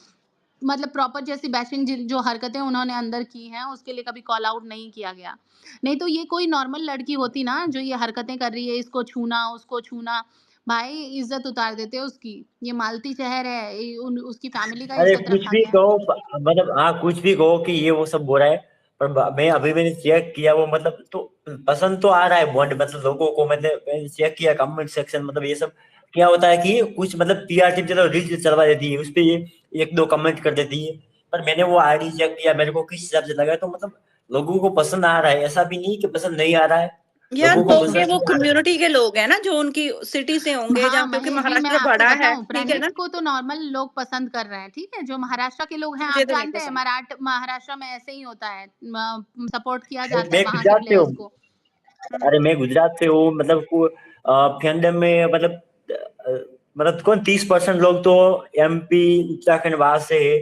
मतलब प्रॉपर जैसी बैशिंग जो हरकतें उन्होंने अंदर की हैं उसके लिए कभी कॉल आउट नहीं किया गया। नहीं तो ये कोई नॉर्मल लड़की होती ना जो ये हरकतें कर रही है, इसको छूना उसको छूना, भाई इज्जत उतार देते उसकी। ये मालती शहर है, उसकी फैमिली का अरे इज्जत कुछ रखा भी गया है। कहो, मतलब हाँ कुछ भी कहो कि ये वो सब बोल रहा है, पर मैंने चेक किया वो, मतलब तो पसंद तो आ रहा है बॉन्ड, मतलब लोगों को, मतलब मैंने चेक किया कमेंट सेक्शन, मतलब ये सब क्या होता है कि कुछ मतलब पीआर टीम चलो रील चलवा देती है, उस पे ये एक दो कमेंट कर देती है। पर मैंने वो आईडी चेक किया, मेरे को किस हिसाब से लगा, तो मतलब लोगों को पसंद आ रहा है, ऐसा भी नहीं कि पसंद नहीं आ रहा है, यार लोगों को होंगे पसंद वो भी आ रहा है। कम्युनिटी के लोग हैं ना, जो उनकी सिटी से होंगे, जहाँ हाँ क्योंकि महेश जी, मैं महाराष्ट्र आपको बड़ा है, बताऊं, ठीक है प्रणीत ना। को तो नॉर्मल लोग पसंद कर रहे हैं, ठीक है, जो महाराष्ट्र के लोग हैं, मुझे आप तो नहीं जानते हैं पसंद। महाराष्ट्र में ऐसे ही होता है, सपोर्ट किया मैं जाता है मैं वहां के गुजरात से प्लेयर्स हूँ। को। अरे मैं गुजरात से हूँ, मतलब को फैंडम में मतलब कौन 30% लोग तो एमपी उत्तराखंड वहां से है,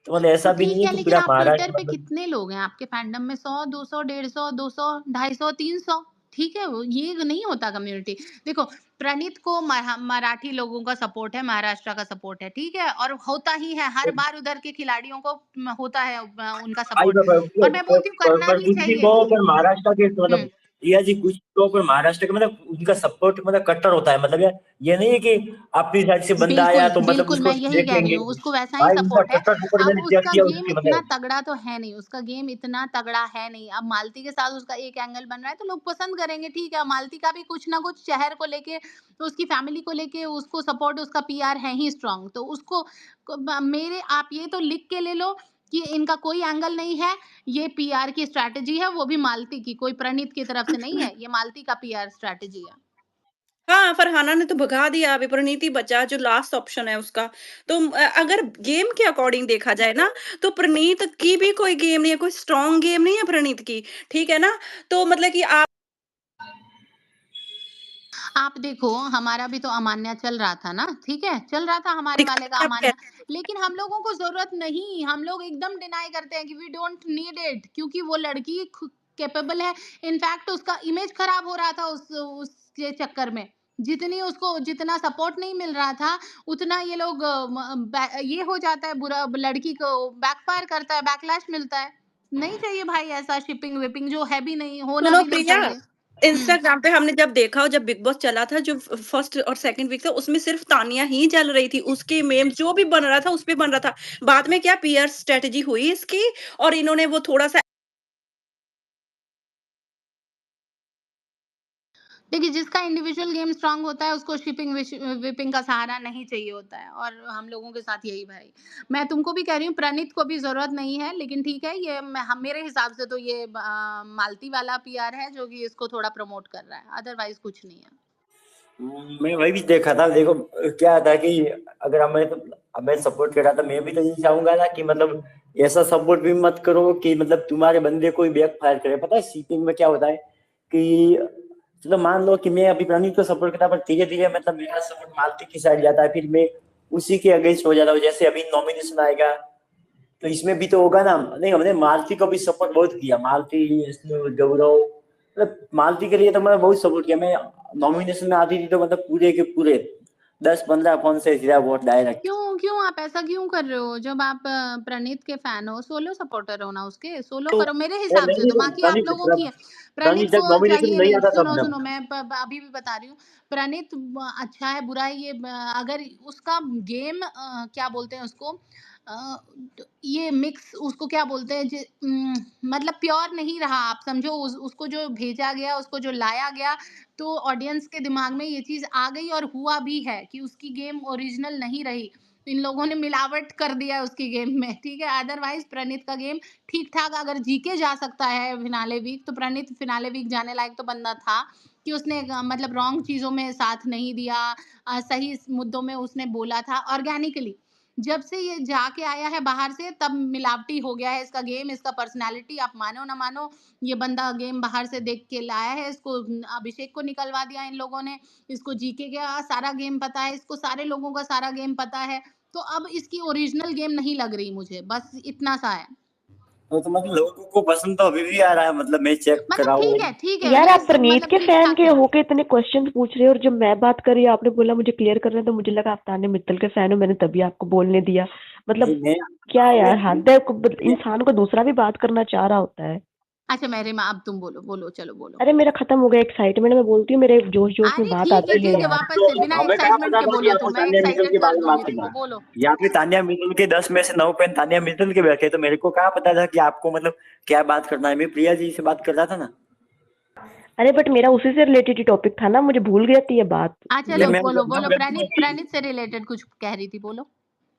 तो मतलब तो ऐसा भी नहीं ठीक है है, कि लेकिन पूरा आप ट्विटर महाराष्ट्र पे मतलब। कितने लोग हैं आपके फैंडम में? 100 200 150 200 250 300, ठीक है, ये नहीं होता कम्युनिटी। देखो, प्रणीत को मराठी लोगों का सपोर्ट है, महाराष्ट्र का सपोर्ट है, ठीक है, और होता ही है हर बार उधर के खिलाड़ियों को होता है उनका आई सपोर्ट। और मैं बोलती हूँ करना पर भी कुछ भी चाहिए। कहो, पर महाराष्ट्र के हम्म। मतलब रिया जी कुछ तो, पर महाराष्ट्र के मतलब उनका सपोर्ट मतलब कट्टर होता है, मतलब यार ये नहीं है कि अपनी साइड से बंदा आया बिल्कुल, तो मतलब बिल्कुल, उसको मैं यही कह रही देखेंगे। हूँ, उसको वैसा ही भाई उनका सपोर्ट है। कट्टर सपोर्ट अब मैंने चेक उसका किया गेम उसकी, इतना मतलब तगड़ा तो है नहीं, उसका गेम इतना तगड़ा है नहीं। अब मालती के साथ उसका एक एंगल बन रहा है तो लोग पसंद करेंगे, ठीक है, मालती का भी कुछ ना कुछ शहर को लेके, उसकी फैमिली को लेके उसको सपोर्ट, उसका पीआर है ही स्ट्रांग, तो उसको मेरे आप ये तो लिख के ले लो कि इनका कोई एंगल नहीं है, ये पीआर की स्ट्रैटेजी है, वो भी मालती की, कोई प्रणीत की तरफ से नहीं है, ये मालती का पीआर स्ट्रैटेजी है। हाँ, फरहाना ने तो भगा दिया, अभी परिणीति बचा जो लास्ट ऑप्शन है उसका। तो अगर गेम के अकॉर्डिंग देखा जाए ना, तो प्रणीत की भी कोई गेम नहीं है, कोई स्ट्रॉन्ग गेम नहीं है प्रणीत की, ठीक है ना। तो मतलब कि आप आप देखो, हमारा भी तो अमान्य चल रहा था ना, ठीक है? चल रहा था हमारे वाले का दिखाते आप अमान्य, लेकिन हम लोगों को ज़रूरत नहीं, हम लोग एकदम डिनाई करते हैं कि वी डोंट नीड इट, क्योंकि वो लड़की कैपेबल है। इनफैक्ट उसका इमेज खराब हो रहा था उसके चक्कर में। जितनी उसको जितना सपोर्ट नहीं मिल रहा था, उतना ये लोग ये हो जाता है बुरा, लड़की को बैकफायर करता है, बैकलैश मिलता है। नहीं चाहिए भाई ऐसा शिपिंग-विपिंग, जो है भी नहीं, होना सुनो भी नहीं प्रिया, चाहिए। हुँ। इंस्टाग्राम पे हमने जब देखा और जब बिग बॉस चला था, जो फर्स्ट और सेकंड वीक था, उसमें सिर्फ तानिया ही चल रही थी, उसके मेम जो भी बन रहा था उस पे बन रहा था। बाद में क्या पीआर स्ट्रेटजी हुई इसकी, और इन्होंने वो थोड़ा सा देखिए, जिसका इंडिविजुअल गेम स्ट्रांग होता है उसको शिपिंग विपिंग का सहारा नहीं चाहिए होता है, और हम लोगों के साथ यही भाई। मैं तुमको भी कह रही हूँ, प्रणीत को भी ज़रूरत नहीं है, लेकिन ठीक है, ये मेरे हिसाब से तो ये मालती वाला पीआर है जो कि इसको थोड़ा प्रमोट कर रहा है, अदरवाइज़ कुछ नहीं है। मैं वही भी देखा था। देखो क्या था कि अगर मैं सपोर्ट कर रहा था, मैं भी तो ये चाहूंगा ना कि मतलब ऐसा सपोर्ट भी मत करो कि मतलब तुम्हारे बंदे को बैक फायर करे। पता है सीटिंग में क्या होता है कि चलो मान लो कि मैं अभी प्रणीत को सपोर्ट करता, पर धीरे धीरे मतलब मेरा सपोर्ट मालती की साइड जाता है, फिर मैं उसी के अगेंस्ट हो जाता हूँ। जैसे अभी नॉमिनेशन आएगा तो इसमें भी तो होगा ना। नहीं, हमने मालती को भी सपोर्ट बहुत किया, मालती, गौरव, मतलब मालती के लिए तो मैंने बहुत सपोर्ट किया। मैं नॉमिनेशन में आती थी तो मतलब पूरे के पूरे 10-15 फोन से सीधा वोट डायरेक्ट। क्यों आप ऐसा क्यों कर रहे हो? जब आप प्रणीत के फैन हो, सोलो सपोर्टर हो ना उसके, सोलो तो करो मेरे हिसाब से तो, बाकी आप लोगों की है। प्रणीत प्रणीत जब को नॉमिनेशन चाहिए नहीं नहीं, आता तब सुनो ना। सुनो, मैं अभी भी बता रही हूँ। प्रणीत अच्छा है बुरा है, ये अगर उसका गेम क्या बोलते हैं उसको, ये मिक्स उसको क्या बोलते हैं मतलब प्योर नहीं रहा, आप समझो। उसको जो भेजा गया, उसको जो लाया गया, तो ऑडियंस के दिमाग में ये चीज आ गई, और हुआ भी है कि उसकी गेम ओरिजिनल नहीं रही। इन लोगों ने मिलावट कर दिया उसकी गेम में, ठीक है। अदरवाइज प्रणीत का गेम ठीक ठाक, अगर जीके जा सकता है फिनाले वीक, तो प्रणीत फिनाले वीक जाने लायक तो बंदा था, कि उसने मतलब रॉन्ग चीजों में साथ नहीं दिया, सही मुद्दों में उसने बोला था ऑर्गेनिकली। जब से ये जाके आया है बाहर से, तब मिलावटी हो गया है इसका गेम, इसका पर्सनालिटी। आप मानो ना मानो, ये बंदा गेम बाहर से देख के लाया है, इसको अभिषेक को निकलवा दिया इन लोगों ने, इसको जीके का सारा गेम पता है, इसको सारे लोगों का सारा गेम पता है। तो अब इसकी ओरिजिनल गेम नहीं लग रही मुझे, बस इतना सा है। तो मतलब लोगों को पसंद तो अभी भी आ रहा है, मतलब मैं चेक मतलब कराऊं। ठीक है, यार ये आप प्रणीत मतलब के ठीक फैन ठाक के है। होके इतने क्वेश्चंस पूछ रहे हो, और जब मैं बात कर रही आपने बोला मुझे क्लियर करना है, तो मुझे लगा आप तान्या मित्तल के फैन हो, मैंने तभी आपको बोलने दिया। मतलब मैं क्या यार, मैं हद है। इंसान को दूसरा भी बात करना चाह रहा होता है। अच्छा मेरे माँ, अब तुम बोलो, चलो बोलो। अरे मेरा खत्म हो गया एक्साइटमेंट, मैं बोलती हूँ, मेरे जोश जोश में अरे बात ठीक आती है है, यार। वापस से बिना हमें कहा एक्साइटमेंट पता के था कि बोलो, तो आपको मैं तान्या मित्तल एक्साइटेड के कर बारे में दूंगी बात करना तुमको, है, बोलो। या आपने तान्या मित्तल के 10 में से 9 पेन तान्या मित्तल के बैठे, तो मेरे को कहा पता था कि आपको मतलब क्या बात करना है। मैं प्रिया जी से बात कर रहा था ना। अरे बट मेरा उसी से रिलेटेड ही टॉपिक था ना, मुझे भूल गई थी ये बात। चलो मैम बोलो मैम बोलो, गलती हो प्रणीत गई। प्रणीत से रिलेटेड कुछ कह रही थी, बोलो।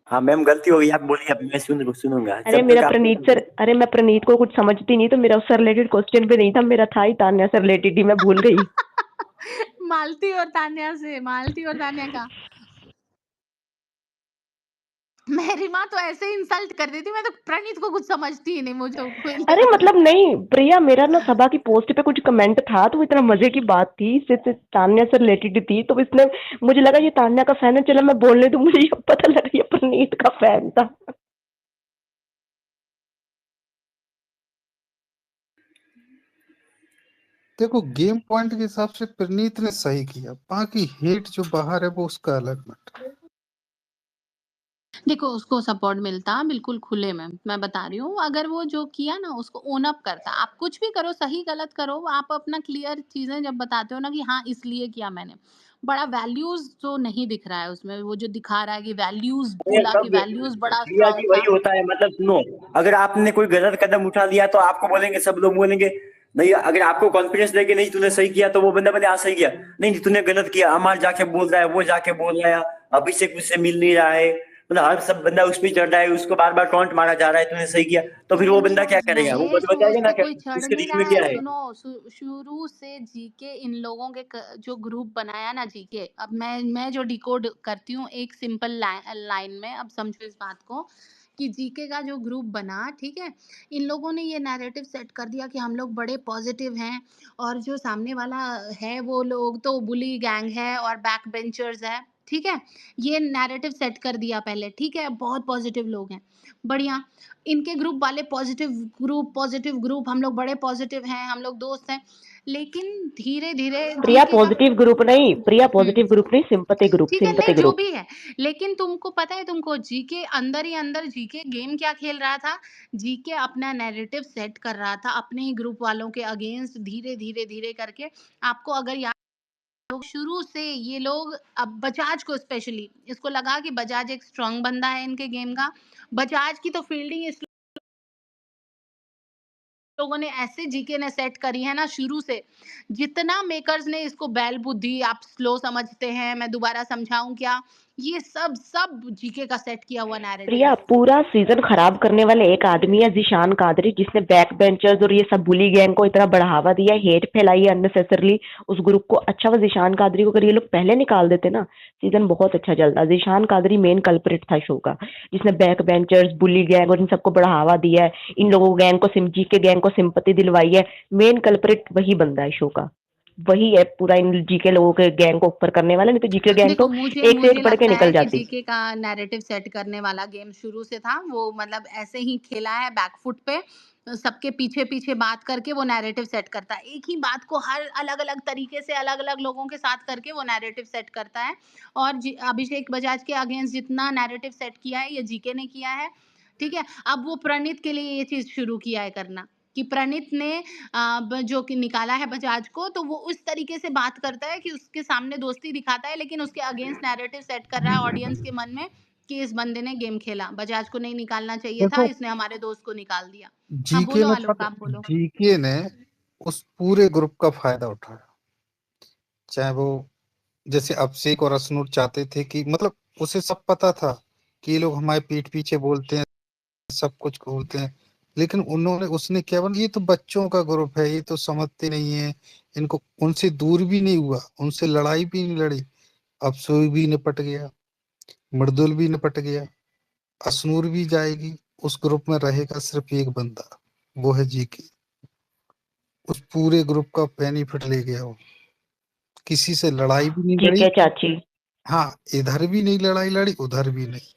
हाँ मैम गलती हो गई, आप बोलिए, अब मैं सुनूंगा अरे जब मेरा तक आप। प्रणीत सर, अरे मैं प्रणीत को कुछ समझती नहीं, तो मेरा उससे रिलेटेड क्वेश्चन भी नहीं था, मेरा था ही तान्या से रिलेटेड ही, मैं भूल गई। मालती और तान्या का मेरी माँ तो ऐसे ही इंसल्ट कर देती, मैं तो प्रणीत को कुछ समझती ही नहीं, मुझे कोई अरे लेना देना। मतलब नहीं प्रिया, मेरा ना सभा की पोस्ट पे कुछ कमेंट था, तो इतना मजे की बात थी, इससे तान्या से रिलेटेड थी, तो इसने, मुझे लगा ये तान्या का फैन है, चलो मैं बोलने दूं, मुझे ये पता लगा ये प्रणीत का फैन था। देखो गेम पॉइंट के हिसाब से प्रणीत ने सही किया, बाकी हेट जो बाहर है वो उसका अलग मैटर। देखो उसको सपोर्ट मिलता बिल्कुल खुले में, मैं बता रही हूँ, अगर वो जो किया ना उसको ओन अप करता। आप कुछ भी करो, सही गलत करो, आप अपना क्लियर चीजें जब बताते हो ना कि हाँ इसलिए किया मैंने, बड़ा वैल्यूज जो नहीं दिख रहा है उसमें, वो जो दिखा रहा है कि वैल्यूज बोला, कि वैल्यूज बड़ा प्रिया स्ट्रांग जी वही था। होता है, मतलब सुनो, अगर आपने कोई गलत कदम उठा लिया तो आपको बोलेंगे, सब लोग बोलेंगे नहीं। अगर आपको कॉन्फिडेंस देके नहीं तूने सही किया, तो वो बंदा बोले हाँ सही किया, नहीं तूने गलत किया, अमर जाके बोल रहा है, वो जाके बोल रहा है, अभिषेक उससे मिल नहीं रहा है, मतलब हर सब बंदा उस पर चढ़ रहा है, उसको बार बार टॉन्ट मारा जा रहा है, तूने सही किया, तो फिर वो बंदा क्या करेगा? वो महेश, बताएगा उस ना पे कि कोई चढ़ उसके नहीं दिल रहा में है, क्या है। सुनो। शुरू से जीके इन लोगों के जो ग्रुप बनाया ना जीके, अब मैं जो डिकोड करती हूँ एक सिंपल लाइन में, अब समझो इस बात को, कि जीके का जो ग्रुप बना, ठीक है, इन लोगों ने ये नैरेटिव सेट कर दिया कि हम लोग बड़े पॉजिटिव हैं, और जो सामने वाला है वो लोग तो बुली गैंग है और बैक बेंचर्स है, ठीक है। ये नैरेटिव सेट कर दिया पहले, ठीक है, बहुत पॉजिटिव लोग हैं, बढ़िया। इनके ग्रुप वाले पॉजिटिव ग्रुप, हम लोग बड़े पॉजिटिव हैं, हम लोग दोस्त हैं, लेकिन धीरे धीरे प्रिया जीके का पॉजिटिव ग्रुप नहीं, प्रिया पॉजिटिव ग्रुप नहीं, सिंपैथी ग्रुप, ठीक है, ले सिंपैथी जो ग्रुप। भी है, लेकिन तुमको पता है, तुमको जीके अंदर ही अंदर जीके गेम क्या खेल रहा था, जीके अपना नैरेटिव सेट कर रहा था अपने ही ग्रुप वालों के अगेंस्ट, धीरे धीरे धीरे करके। आपको अगर याद हो, शुरू से ये लोग, अब बजाज को स्पेशली इसको लगा कि बजाज एक स्ट्रांग बंदा है इनके गेम का, बजाज की तो फील्डिंग लोगों ने ऐसे जीके ने सेट करी है ना शुरू से, जितना मेकर्स ने इसको बैल बुद्धि आप स्लो समझते हैं, मैं दोबारा समझाऊं क्या, ये सब सब जीके का सेट किया हुआ नैरेटिव प्रिया, है। पूरा सीजन खराब करने वाले एक आदमी है ज़ीशान कादरी, जिसने बैक बेंचर्स और ये सब बुली गैंग को इतना बढ़ावा दिया, हेट फैलाई है अननेसेसरली उस ग्रुप को। अच्छा, वो ज़ीशान कादरी को अगर ये लोग पहले निकाल देते ना, सीजन बहुत अच्छा चलता। ज़ीशान कादरी मेन कल्प्रिट था शो का, जिसने बैक बेंचर्स, बुली गैंग और इन सबको बढ़ावा दिया है, इन लोगों को गैंग को जीके गैंग को सिंपत्ति दिलवाई है। मेन कल्प्रिट वही बंदा है शो का, वही है पूरा इन जीके लोगों के गैंग को ऊपर करने वाला। नहीं तो जीके गैंग देखो तो मुझे एक से मुझे एक बढ़ के लगता निकल है कि जाती। जीके का नैरेटिव सेट करने वाला गेम शुरू से था, वो मतलब ऐसे ही खेला है बैकफुट पे, सबके पीछे पीछे बात करके वो नैरेटिव सेट करता है, एक ही बात को हर अलग अलग तरीके से अलग अलग लोगों के साथ करके वो नैरेटिव सेट करता है। और अभिषेक बजाज के अगेंस्ट जितना नैरेटिव सेट किया है ये जीके ने किया है, ठीक है। अब वो प्रणीत के लिए ये चीज शुरू किया है करना, कि प्रणीत ने जो कि निकाला है बजाज को, तो वो उस तरीके से बात करता है कि उसके सामने दोस्ती दिखाता है, लेकिन उसके अगेंस्ट नैरेटिव सेट कर रहा है ऑडियंस के मन में कि इस बंदे ने गेम खेला, बजाज को नहीं निकालना चाहिए था, देखो इसने हमारे दोस्त को निकाल दिया। हाँ जीके बोलो ने आलोक, आप बोलो। जीके ने उस पूरे ग्रुप का फायदा उठाया। चाहे वो जैसे अभिषेक और असनूर चाहते थे कि मतलब उसे सब पता था कि ये लोग हमारे पीठ पीछे बोलते हैं, सब कुछ बोलते हैं, लेकिन उसने क्या बोला, ये तो बच्चों का ग्रुप है, ये तो समझते नहीं है इनको। उनसे दूर भी नहीं हुआ, उनसे लड़ाई भी नहीं लड़ी। अफसोई भी निपट गया, मर्दुल भी निपट गया, असनूर भी जाएगी। उस ग्रुप में रहेगा सिर्फ एक बंदा, वो है जीके। उस पूरे ग्रुप का बेनिफिट ले गया वो, किसी से लड़ाई भी नहीं ठीक लड़ी। है चाची। हाँ, इधर भी नहीं लड़ाई लड़ी, उधर भी नहीं।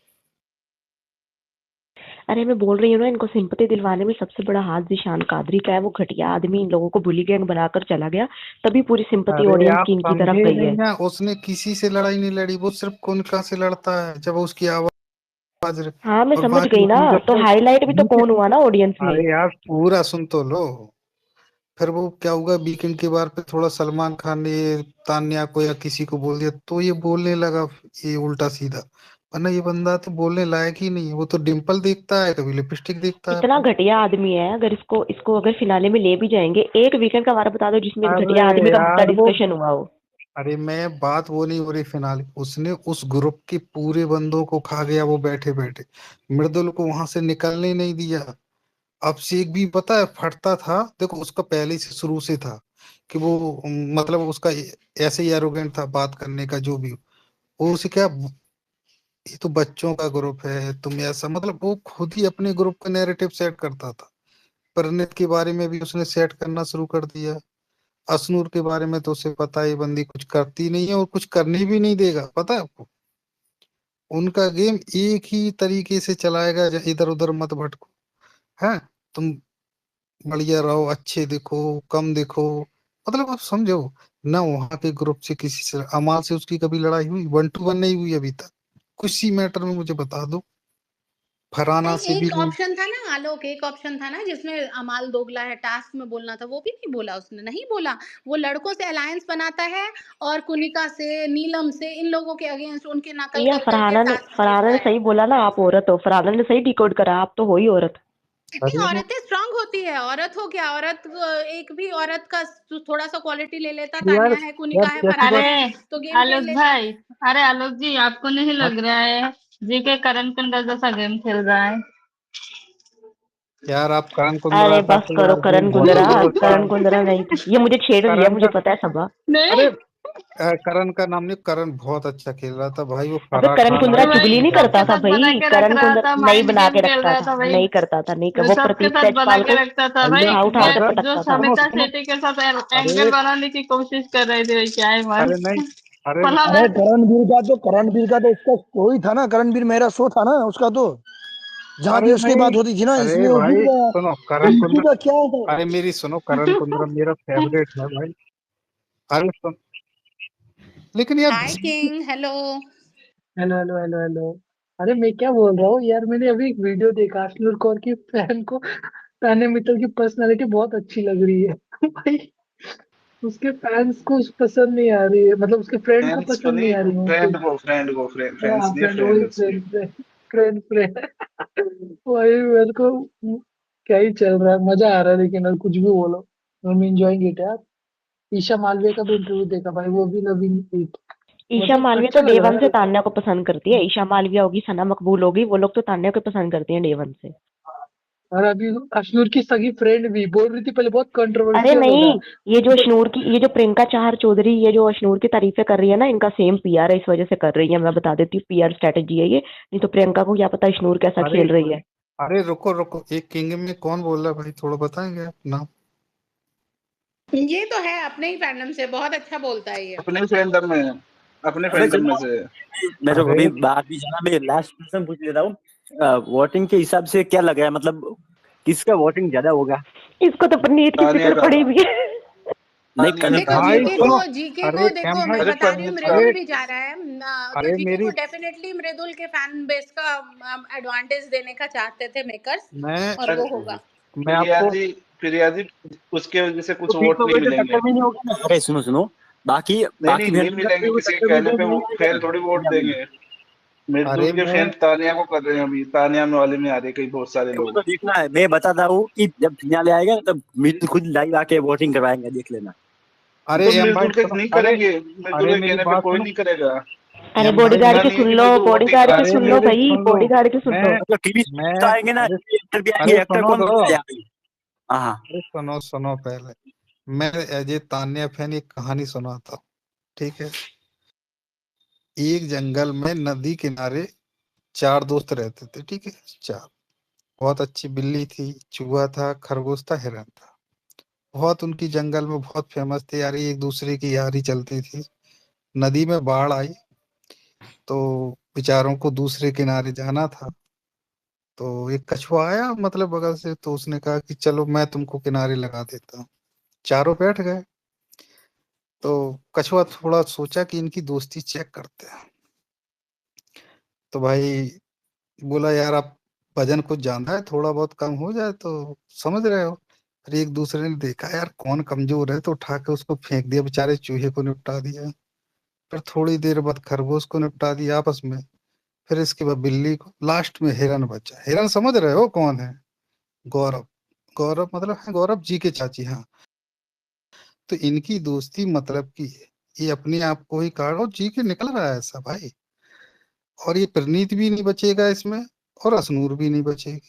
अरे मैं बोल रही हूँ ना, इनको सिंपत्ति दिलवाने में सबसे बड़ा हाथ ज़ीशान कादरी का है। वो घटिया आदमी इन लोगों को बुली गैंग बनाकर चला गया, तभी पूरी सिंपत्ति अरे ऑडियंस आप की इनकी तरफ समझे गई नहीं है। ना, उसने किसी से लड़ाई नहीं लड़ी, वो सिर्फ कुनका से लड़ता है जब उसकी आवाज हाँ मैं और समझ बाकी गई ना, तुम जब तो तक हाईलाइट भी तो नीचे। कौन हुआ ना ऑडियंस में। अरे यार पूरा सुन तो लो। फिर वो क्या हुआ, वीकेंड के बार पे थोड़ा सलमान खान ने ये तान्या को या किसी को बोल दिया तो ये बोलने लगा, ये उल्टा सीधा। वरना ये बंदा तो बोलने लायक ही नहीं है, वो तो डिम्पल देखता है, कभी लिपस्टिक देखता है इतना अपनी। घटिया आदमी है, अगर इसको इसको अगर फिनाले में ले भी जाएंगे, एक वीकेंड का वारा बता दो जिसमें इस अरे घटिया आदमी का मुद्दा यार वो, डिस्कशन हुआ हो। अरे मैं बात वो नहीं हो रही फिनाले, उसने उस ग्रुप के पूरे बंदों को खा गया वो बैठे बैठे, मृदुल को वहां से निकलने नहीं दिया। अभिषेक भी पता है फटता था, देखो उसका पहले से शुरू से था कि वो मतलब उसका ऐसे ही एरोगेंट था बात करने का जो भी हो। वो उसे क्या, ये तो बच्चों का ग्रुप है, तुम ऐसा, मतलब वो खुद ही अपने ग्रुप का नैरेटिव सेट करता था। परिणीत के बारे में भी उसने सेट करना शुरू कर दिया। असनूर के बारे में तो उसे पता है ये बंदी कुछ करती नहीं है और कुछ करने भी नहीं देगा, पता है आपको। उनका गेम एक ही तरीके से चलाएगा, इधर उधर मत भटको। है, तुम बढ़िया रहो, अच्छे दिखो, कम दिखो, मतलब आप समझो ना। वहां के ग्रुप से किसी से, अमाल से उसकी कभी लड़ाई हुई? 1-2 1 नहीं हुई अभी तक किसी मैटर में, मुझे बता दो। फरहाना नहीं, से भी एक नहीं। ऑप्शन था ना आलोक, एक ऑप्शन था ना जिसमें अमाल दोगला है टास्क में बोलना था, वो भी नहीं बोला उसने, नहीं बोला। वो लड़कों से अलायंस बनाता है और कुनिका से, नीलम से, इन लोगों के अगेंस्ट उनकी नकल प्रिया, कर करके टास्क फरहाना जीतता ने है। सही बोला ना, आप औरत हो। फरहाना ने सही डिकोड करा, आप तो हो ही औरत। नहीं, अरे औरतें स्ट्रांग होती है, औरत हो क्या, औरत एक भी औरत का थोड़ा सा क्वालिटी ले लेता, यार, तानिया है, यार कुनिका है, कैसी अरे बात। फरहाना है, तो गेम आलोक खेल लेते। भाई, अरे आलोक जी, आपको नहीं हाँ, लग रहा है जी के करण कुंडा जैसा गेम खेल रहा है? यार आप करण कुंद्रा अरे का बस तो करो, यार करण गेम बहुत कुंद्रा। स्लो था। करण कुंद्रा नहीं था ये, मुझे छेड़ दिया, करण मुझे का, पता है सब। अरे नहीं, करण का नाम नहीं, करण बहुत अच्छा खेल रहा था भाई, वो अबे फराह करण खान कुंद्रा आया तो था भाई चुगली नहीं करता सबके था साथ बना भाई। के रख करण रहा कुंद्रा था, नहीं माइंड बना गेम के खेल रखता रहा था, था भाई। नहीं करता था, नहीं कर, वो वो सबके प्रतीक साथ बना तेजपाल के को रखता था भाई। अल्लाह, उठा उठा कर मैं अगर जो पटकता था। सुनो सविता सुनो, शेट्टी के साथ अरे एंगल बनाने की कोशिश कर रहे थे, क्या है मन। अरे नहीं, अरे बोला मैं अरे करणवीर का तो उसका वही था ना, करणवीर मेरा शो था ना उसका तो, जहाँ भी अरे उसकी नहीं, बात होती थी ना, अरे इसमें वो गिर भाई गया। सुनो, तो करण इसी कुंद्रा, का क्या है? अरे मेरी सुनो, करण कुंद्रा मेरा फेवरेट है भाई। अरे सुन, लेकिन यार hi king, hello. Hello hello hello hello. अरे मैं क्या बोल रहा हूँ यार, मैंने अभी एक वीडियो देखा, अश्नुर कौर की फैन को तान्या मित्तल की पर्सनालिटी बहुत अच्छी लग रही है भाई। उसके फैंस को पसंद नहीं आ रही है, मतलब उसके फ्रेंड को फ्रेंड्स को पसंद नहीं नहीं, आ रही है उनकी। फ्रेंड्स हाँ नहीं, फ्रेंड, फ्रेंड वही उसकी। फ्रेंड फ्रेंड फ्रेंड फ्रेंड वही मेरे को क्या ही चल रहा है, मजा आ रहा है, लेकिन अब कुछ भी बोलो, हम एंजॉयिंग इट यार। ईशा मालवीय का भी इंटरव्यू देखा भाई, वो भी लविंग इट। ईशा मतलब मालवीय तो अच्छा लग डे रहा वन से है। तान्या को पसंद करती है। ईशा मालवीय होगी, सना मकबूल होगी, वो लोग तो तान्या को पसंद करती हैं डे वन से। और अभी अश्नूर की सगी फ्रेंड भी बोल रही थी, पहले बहुत अरे कंट्रोवर्शियल नहीं, होगा, बट ये जो प्रियंका चाहर चौधरी, ये जो अशनूर की तारीफें कर रही है ना, इनका सेम पीआर है, इस वजह से कर रही है। मैं बता देती हूँ, पीआर स्ट्रेटेजी है ये। नहीं तो प्रियंका को क्या पता अशनूर कैसा अरे खेल रही है। अरे रुको रुको, एक किंग में कौन बोल रहा है भाई, थोड़ा बताएंगे आप नाम? ये तो है अपने ही फैंडम से, बहुत अच्छा बोलता है ये। अपने फैंडम में, अपने अबे फैंडम में चलो, से। मेरे को अरे अभी बात भी जाना, मैं लास्ट क्वेश्चन पूछ लेता हूँ। वोटिंग के हिसाब से क्या लग रहा है, मतलब किसका वोटिंग ज्यादा होगा? इसको तो नीट की तानिया फिक्र का। पड़ी हुई है। नहीं, तानिया देखो का। भाई सुनो, जीके अरे को एम देखो, भाई, मैं अरे बता रही हूँ, परनीत का। अरे मृदुल भी जा रहा है तो अरे जीके मेरी को डेफिनेटली मृदुल के फैन बेस का एडवांटेज देने का चाहते थे मेकर्स, मैं और वो अरे होगा। मैं आपको प्रिया जी, उसके वजह से तो कुछ फिर वोट तो नहीं वैसे मिलेंगे। टक्कर भी नहीं होगा ना। अरे सुनो सुनो, बाकी नहीं नहीं बाकी नहीं फैन मिलेंगे, को किसी के टक्कर भी कहने पे वो नहीं आएगा फैन ना थोड़ी वोट पंजाब में। देंगे। अरे मजदूर के मैं फैन तानिया को कर रहे हैं, अभी तानिया में वाले में आ रहे हैं कई बहुत सारे वो लोग। तो देखना है, मैं बताता हूँ कि जब फिनाले आएगा ना, तब मिडिल खुद लाइव आके वोटिंग करवाएंगे, देख लेना। अरे तो एम भाई मजदूर के सुनो, नहीं अरे करेंगे, मजदूर अरे के मेरी कहने पे बात कोई सुनो, नहीं करेगा। अरे एम भाई बॉडीगार्ड इतना की नहीं है सुन कि लो, मजदूर वोटिंग बॉडीगार्ड करा की अरे सुन देंगे। लो मेरी भाई, सुन लो, बॉडीगार्ड की सुन मैं लो। मतलब टीवी मैं आएंगे ना, अरे एक्टर भी आएंगे, अरे एक्टर सुनो कौन तो, कौन से आएंगे? हाँ। अरे सुनो सुनो पहले, मैं एज ए तान्या फैन एक कहानी सुनाता हूँ, ठीक है? एक जंगल में नदी किनारे चार दोस्त रहते थे, ठीक है? चार। बहुत अच्छी बिल्ली थी, चूहा था, खरगोश था, हिरन था। बहुत उनकी जंगल में बहुत फेमस थे यार, एक दूसरे की यारी चलती थी। नदी में बाढ़ आई, तो बेचारों को दूसरे किनारे जाना था। तो एक कछुआ आया मतलब बगल से, तो उसने कहा कि चलो मैं तुमको किनारे लगा देता हूँ। चारों बैठ गए। तो कछुआ थोड़ा सोचा कि इनकी दोस्ती चेक करते हैं। तो भाई बोला यार आप वजन कुछ ज्यादा है, थोड़ा बहुत कम हो जाए तो, समझ रहे हो? फिर एक दूसरे ने देखा यार कौन कमजोर है, तो उठा के उसको फेंक दिया, बेचारे चूहे को निपटा दिया। फिर थोड़ी देर बाद खरगोश को निपटा दिया आपस में। फिर इसके बाद बिल्ली को, लास्ट में हिरन बचा। हिरन समझ रहे हो कौन है? गौरव। गौरव मतलब है गौरव जी के चाची, हाँ। तो इनकी दोस्ती मतलब की है, ये अपने आप को ही काढ़ो जी के निकल रहा है ऐसा भाई। और ये प्रनीत भी नहीं बचेगा इसमें, और असनूर भी नहीं बचेगी।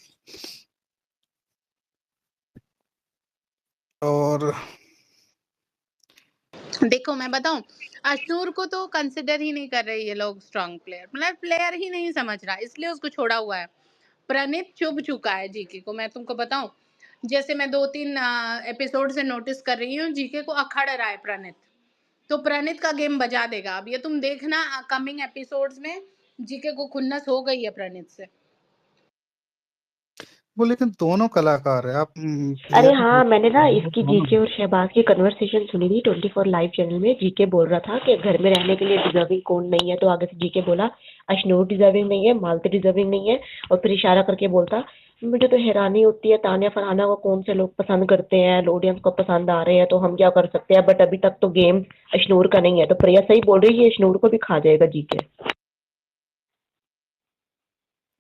और देखो मैं बताऊं, अशनूर को तो कंसिडर ही नहीं कर रहे ये लोग स्ट्रांग प्लेयर, मतलब प्लेयर ही नहीं समझ रहा, इसलिए उसको छोड़ा हुआ है। प्रणीत चुभ चुका है जीके को, मैं तुमको बताऊं, जैसे मैं 2-3 एपिसोड से नोटिस कर रही हूँ, जीके को अखड़ रहा है प्रणीत। तो प्रणीत का गेम बजा देगा, अब ये तुम देखना कमिंग एपिसोड्स में, जीके को खुन्नस हो गई है प्रणीत से। वो लेकिन दोनों कलाकार है, आप अरे प्लेयर हाँ, मैंने ना इसकी दोनों। जीके और शहबाज की कन्वर्सेशन सुनी थी 24 लाइव चैनल में। जीके बोल रहा था कि घर में रहने के लिए डिजर्विंग कौन नहीं है, तो आगे से जीके बोला अशनूर डिजर्विंग नहीं है, मालती डिजर्विंग नहीं है। और फिर इशारा करके बोलता मुझे तो हैरानी होती है तान्या फरहाना को कौन से लोग पसंद करते हैं, ऑडियंस को पसंद आ रहे हैं, तो हम क्या कर सकते हैं, बट अभी तक तो गेम अशनूर का नहीं है। तो प्रिया सही बोल रही है, ये अशनूर को भी खा जाएगा जीके।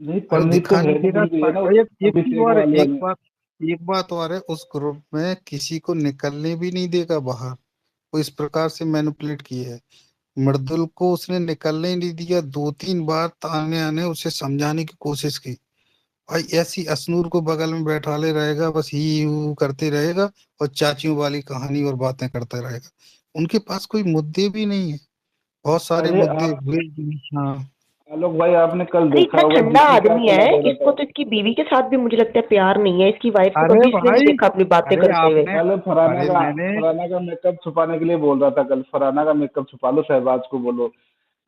नहीं, अरे परनीत तो दिखा नहीं है तो देगा। भूल गई ना, एक चीज अभिषेक और है, वाले एक में। बात, एक बात और है, उस ग्रुप में किसी को निकलने भी नहीं देगा बाहर। वो इस प्रकार से मैनिपुलेट किए है। मर्दुल को उसने निकलने ही नहीं दिया, 2-3 बार तान्या ने उसे समझाने की कोशिश की। भाई ऐसी असनूर को बगल में बैठा ले रहेगा, बस ही हू करते रहेगा, और चाचियों वाली कहानी और बातें करता रहेगा। उनके पास कोई मुद्दे भी नहीं है, बहुत सारे अरे मुद्दे आप, हुए। हाँ। आलोक भाई, आपने कल अरे देखा इतना होगा ठंडा जिक्की क्या आदमी सलाह है, दे रहा इसको था। तो इसकी बीवी के साथ भी मुझे लगता है प्यार नहीं है, इसकी वाइफ को अरे कभी इसने नहीं भाई, देखा अपनी बातें अरे करते हुए। आपने, कल अरे मैंने फराना का मेकअप छुपाने के लिए बोल रहा था, कल फराना का मेकअप छुपा लो, शहबाज को बोलो।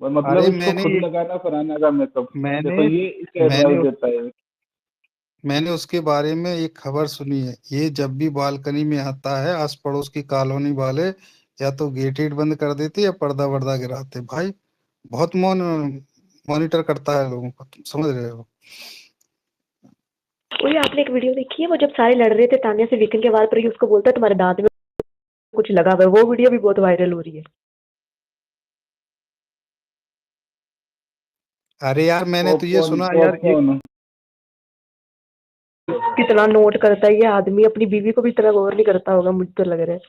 मतलब अरे इसको खुद लगाना फराना का मेकअप। देखो मैंने ये क्या मैंने एडवाइस देता है। मैंने उसके बारे में एक खबर सुनी है, ये जब भी बालकनी में आता है, आस पड़ोस की कॉलोनी वाले या तो गेट वेट बंद कर देते या पर्दा वर्दा गिराते भाई। बहुत मॉनिटर करता है लोगों को, तुम समझ रहे हो? वही आपने एक वीडियो देखी है, वो जब सारे लड़ रहे थे तान्या से वीकेंड के बाद, पर ये उसको बोलता है तुम्हारे दांत में कुछ लगा हुआ है, वो वीडियो भी बहुत वायरल हो रही है। अरे यार मैंने तो ये पॉपकॉर्न सुना यार, पॉपकॉर्न। कितना नोट करता है ये आदमी, अपनी बीवी को भी इतना गौर नहीं करता होगा, मुझे तो लग रहा है।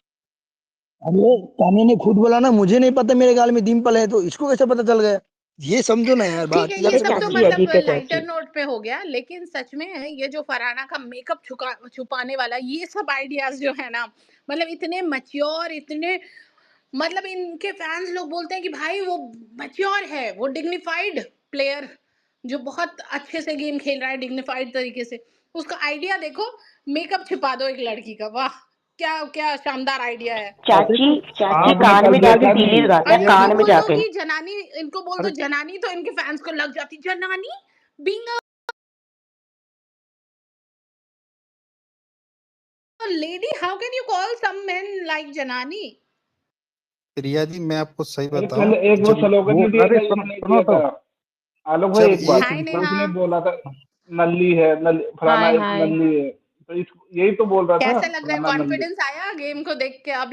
अरे तानिया ने खुद बोला ना, मुझे नहीं पता मेरे गाल में डिम्पल है, तो इसको कैसे पता चल गया? ये समझो ना यार बात। ठीक है, या ये फिर सब तो चाची है जी मतलब के लाइटर चाची। नोट पे हो गया, लेकिन सच में ये जो फरहाना का मेकअप छुपाने वाला ये सब आइडियाज जो है ना, मतलब इतने मैच्योर, इतने मतलब इनके फैंस लोग बोलते हैं कि भाई वो मैच्योर है, वो डिग्निफाइड प्लेयर जो बहुत अच्छे से गेम खेल रहा है डिग्निफाइड तरीके से। उसका आइडिया देखो, मेकअप छिपा दो एक लड़की का, वाह क्या क्या शानदार आइडिया है। चाची चाची आपने कान कल में जाके देखा तीली नहीं? लगाता है, अरे कान इनको में बोल दो जाके। कि जनानी, इनको बोल दो अरे जनानी, तो इनके फैंस को लग जाती जनानी being a lady, how can you call some men like जनानी। प्रिया जी मैं आपको सही अरे बताऊं, कल एक वो जब स्लोगन वो नहीं दिया अरे था, सुनो इन्होंने सुनो दिया तो, था आलोक भाई, जब एक बात, एक हाय नेहा, उसने बोला था नल्ली है, नल्ली फलाना हाय हाय नल्ली है, तो यही तो बोल रहा था कैसा लग रहा है, फलाना नल्ली। कॉन्फिडेंस आया गेम को देख के अब?